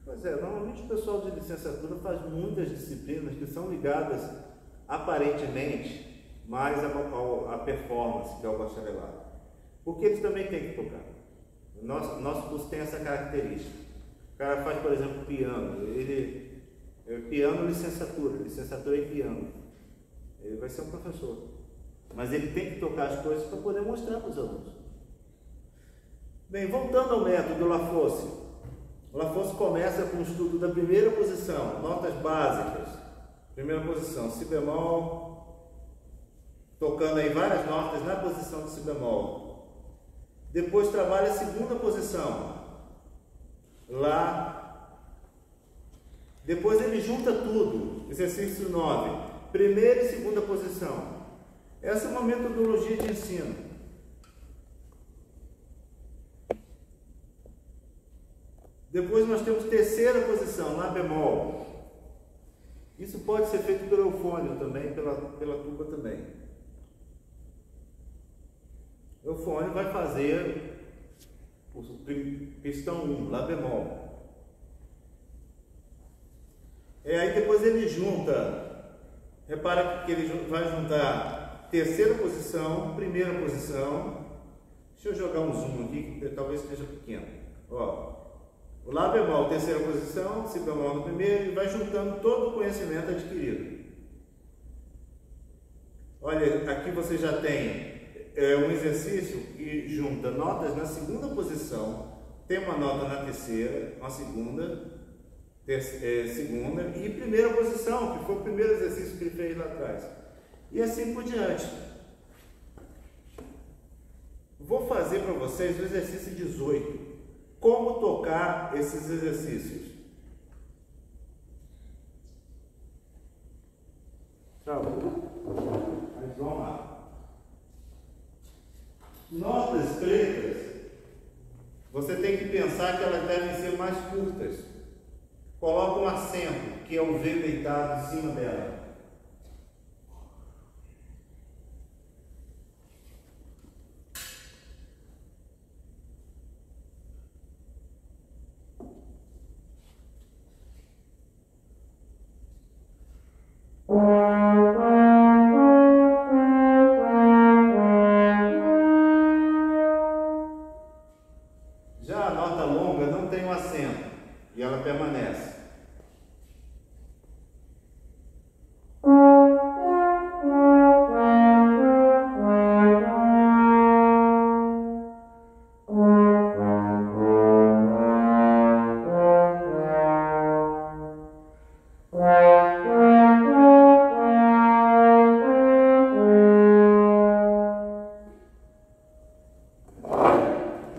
Pois é, normalmente o pessoal de licenciatura faz muitas disciplinas que são ligadas, aparentemente, mais à performance, que é o bacharelado. Porque eles também têm que tocar. Nosso curso tem essa característica. O cara faz, por exemplo, piano. Piano licenciatura em piano. Ele vai ser um professor. Mas ele tem que tocar as coisas para poder mostrar para os alunos. Bem, voltando ao método Lafosse. O Lafosse começa com o estudo da primeira posição, notas básicas. Primeira posição, si bemol, tocando aí várias notas na posição de si bemol. Depois trabalha a segunda posição, lá. Depois ele junta tudo, exercício 9, primeira e segunda posição. Essa é uma metodologia de ensino. Depois nós temos terceira posição, lá bemol. Isso pode ser feito pelo eufônio também, pela tuba também. O eufônio vai fazer o pistão 1, lá bemol. E aí depois ele junta, repara que ele vai juntar terceira posição, primeira posição. Deixa eu jogar um zoom aqui, que talvez esteja pequeno. Ó. O Lá bemol, terceira posição, Si bemol no primeiro, e vai juntando todo o conhecimento adquirido. Olha, aqui você já tem um exercício que junta notas na segunda posição, tem uma nota na terceira, uma segunda, segunda e primeira posição, que foi o primeiro exercício que ele fez lá atrás. E assim por diante. Vou fazer para vocês o exercício 18. Como tocar esses exercícios? Mas vamos lá. Notas pretas, você tem que pensar que elas devem ser mais curtas. Coloca um acento, que é o V deitado em cima dela. Já a nota longa não tem um acento e ela permanece.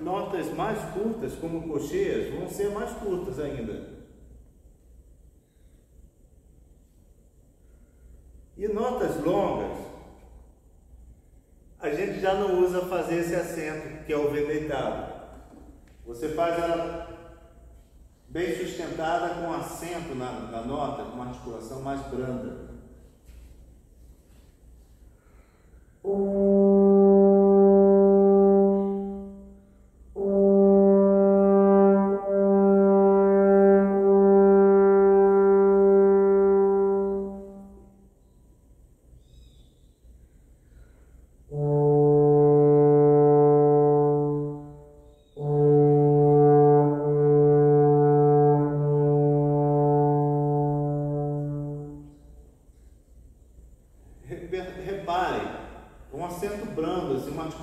Notas mais curtas, como cocheias, vão ser mais curtas ainda. E notas longas, a gente já não usa fazer esse acento, que é o V deitado. Você faz ela bem sustentada com acento na nota, com uma articulação mais branda.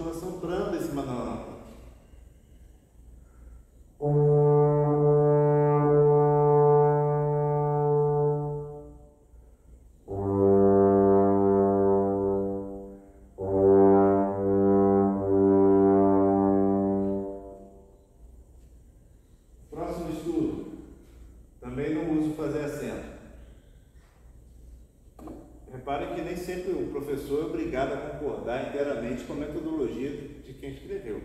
articulação branda em cima da lâmpada. Próximo estudo. Também não uso fazer acento. Repare que nem sempre o professor é obrigado a concordar inteiramente com a metodologia de quem escreveu.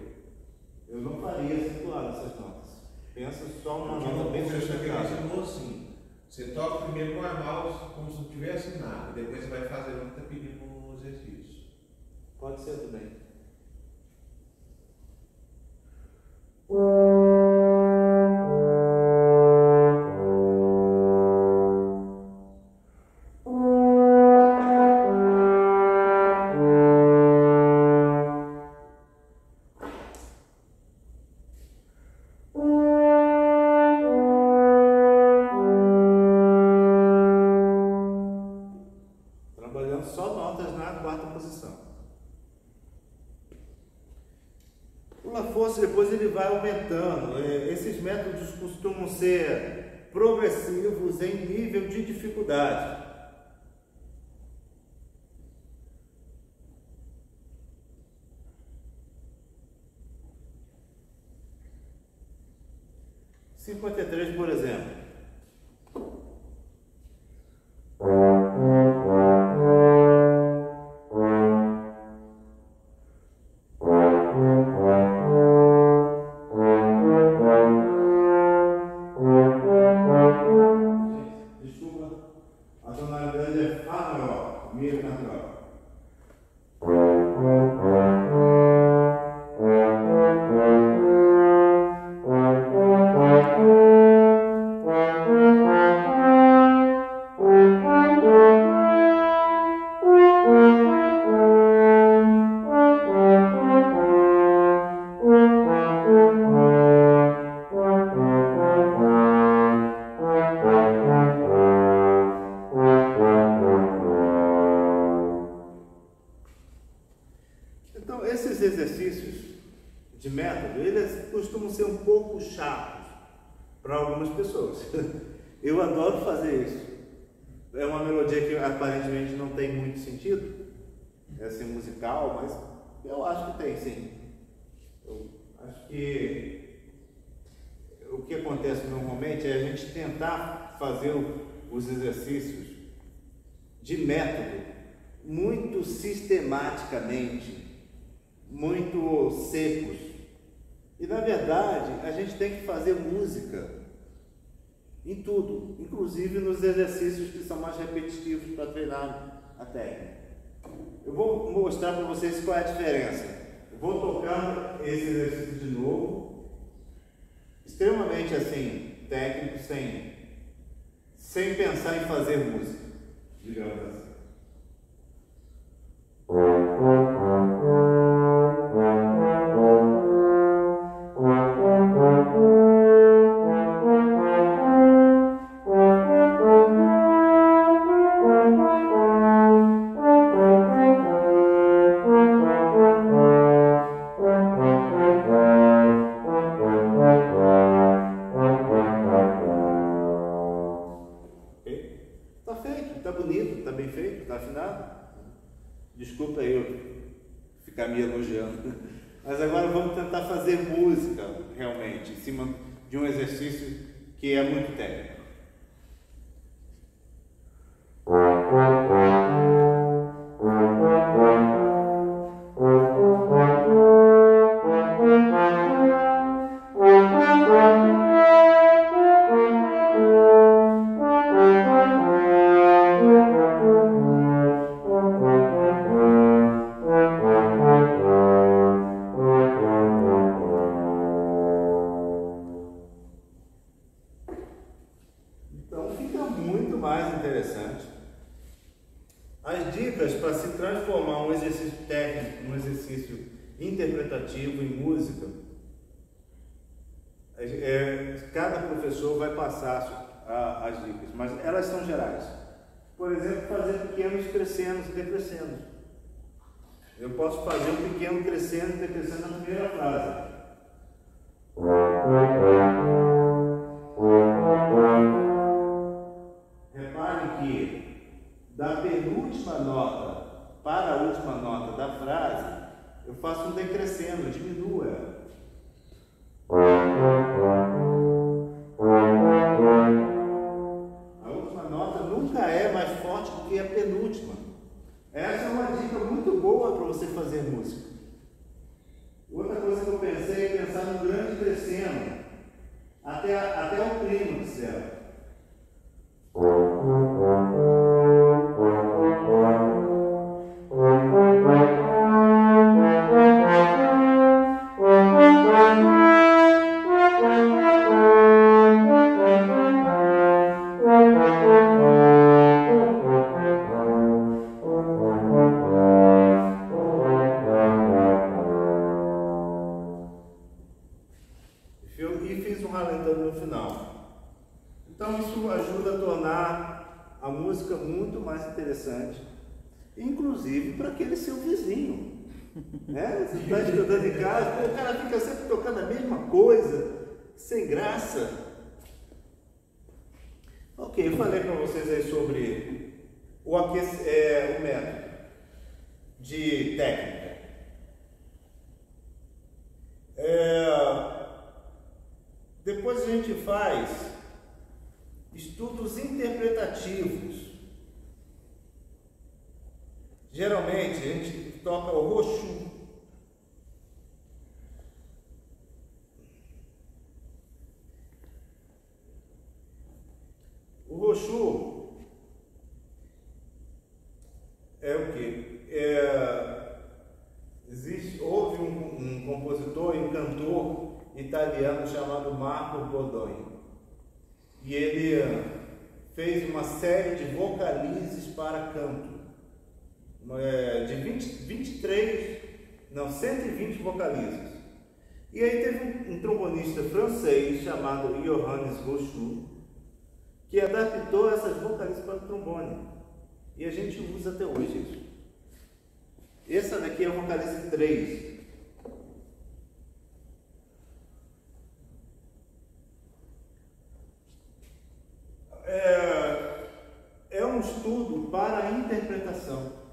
Eu não faria acentuado essas notas. Pensa só uma nota bem sustentada. Ensinou assim: você toca primeiro normal, como se não tivesse nada, depois você vai fazer o que está pedindo no exercício. Pode ser também. Trabalhando só notas na quarta posição. O La Force depois ele vai aumentando. Esses métodos costumam ser progressivos em nível de dificuldade. (53), por exemplo. Desculpa, a tonalidade é Fá maior, Mi natural. Então, esses exercícios de método, eles costumam ser um pouco chatos para algumas pessoas. Eu adoro fazer isso. É uma melodia que aparentemente não tem muito sentido, é assim musical, mas eu acho que tem, sim. Eu acho que o que acontece normalmente é a gente tentar fazer os exercícios de método muito sistematicamente, muito secos. E na verdade a gente tem que fazer música em tudo, inclusive nos exercícios que são mais repetitivos para treinar a técnica. Eu vou mostrar para vocês qual é a diferença. Eu vou tocando esse exercício de novo, extremamente assim, técnico, sem pensar em fazer música, digamos assim. Tá feito, tá bonito, tá bem feito, tá afinado. Desculpa eu ficar me elogiando. Mas agora vamos tentar fazer música realmente, em cima de um exercício que é muito técnico. Então fica muito mais interessante. As dicas para se transformar um exercício técnico num exercício interpretativo em música, cada professor vai passar as dicas, mas elas são gerais. Por exemplo, fazer pequenos crescendos e decrescendos. eu posso fazer um pequeno crescendo e decrescendo na primeira frase. Reparem que da penúltima nota para a última nota da frase, eu faço um decrescendo, eu diminuo ela. A última nota nunca é mais forte do que a penúltima. Essa é uma dica muito boa para você fazer música. Outra coisa que eu pensei é pensar no grande crescendo até o clímax dela. E fiz um ralentando no final. Então isso ajuda a tornar a música muito mais interessante, inclusive para aquele seu vizinho, né? Você está estudando em casa, o cara fica sempre tocando a mesma coisa, sem graça. Ok, eu falei para vocês aí sobre o método de técnica. Depois a gente faz estudos interpretativos. Geralmente a gente toca o roxu. O roxu é o quê? Houve um compositor e um cantor italiano chamado Marco Bordoni, e ele fez uma série de vocalizes para canto, de 120 vocalizes. E aí teve um trombonista francês chamado Johannes Rochou, que adaptou essas vocalizes para o trombone, e a gente usa até hoje isso. Essa daqui é a vocalize 3. É um estudo para a interpretação.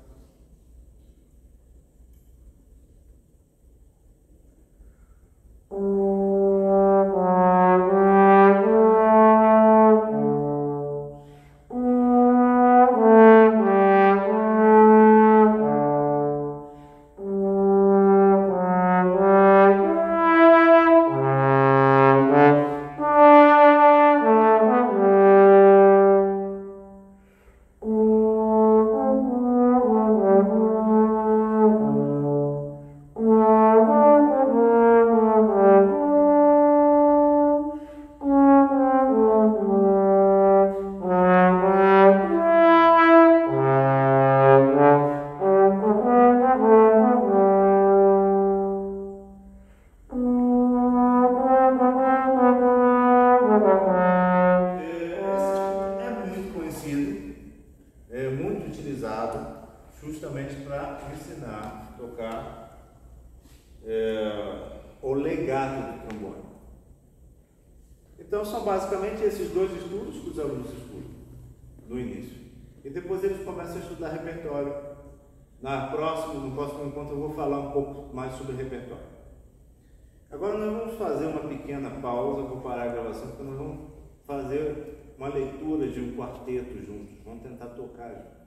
Justamente para ensinar a tocar o legato do trombone. Então são basicamente esses dois estudos que os alunos estudam no início. E depois eles começam a estudar repertório. No próximo encontro eu vou falar um pouco mais sobre repertório. Agora nós vamos fazer uma pequena pausa, vou parar a gravação, porque nós vamos fazer uma leitura de um quarteto juntos. Vamos tentar tocar juntos.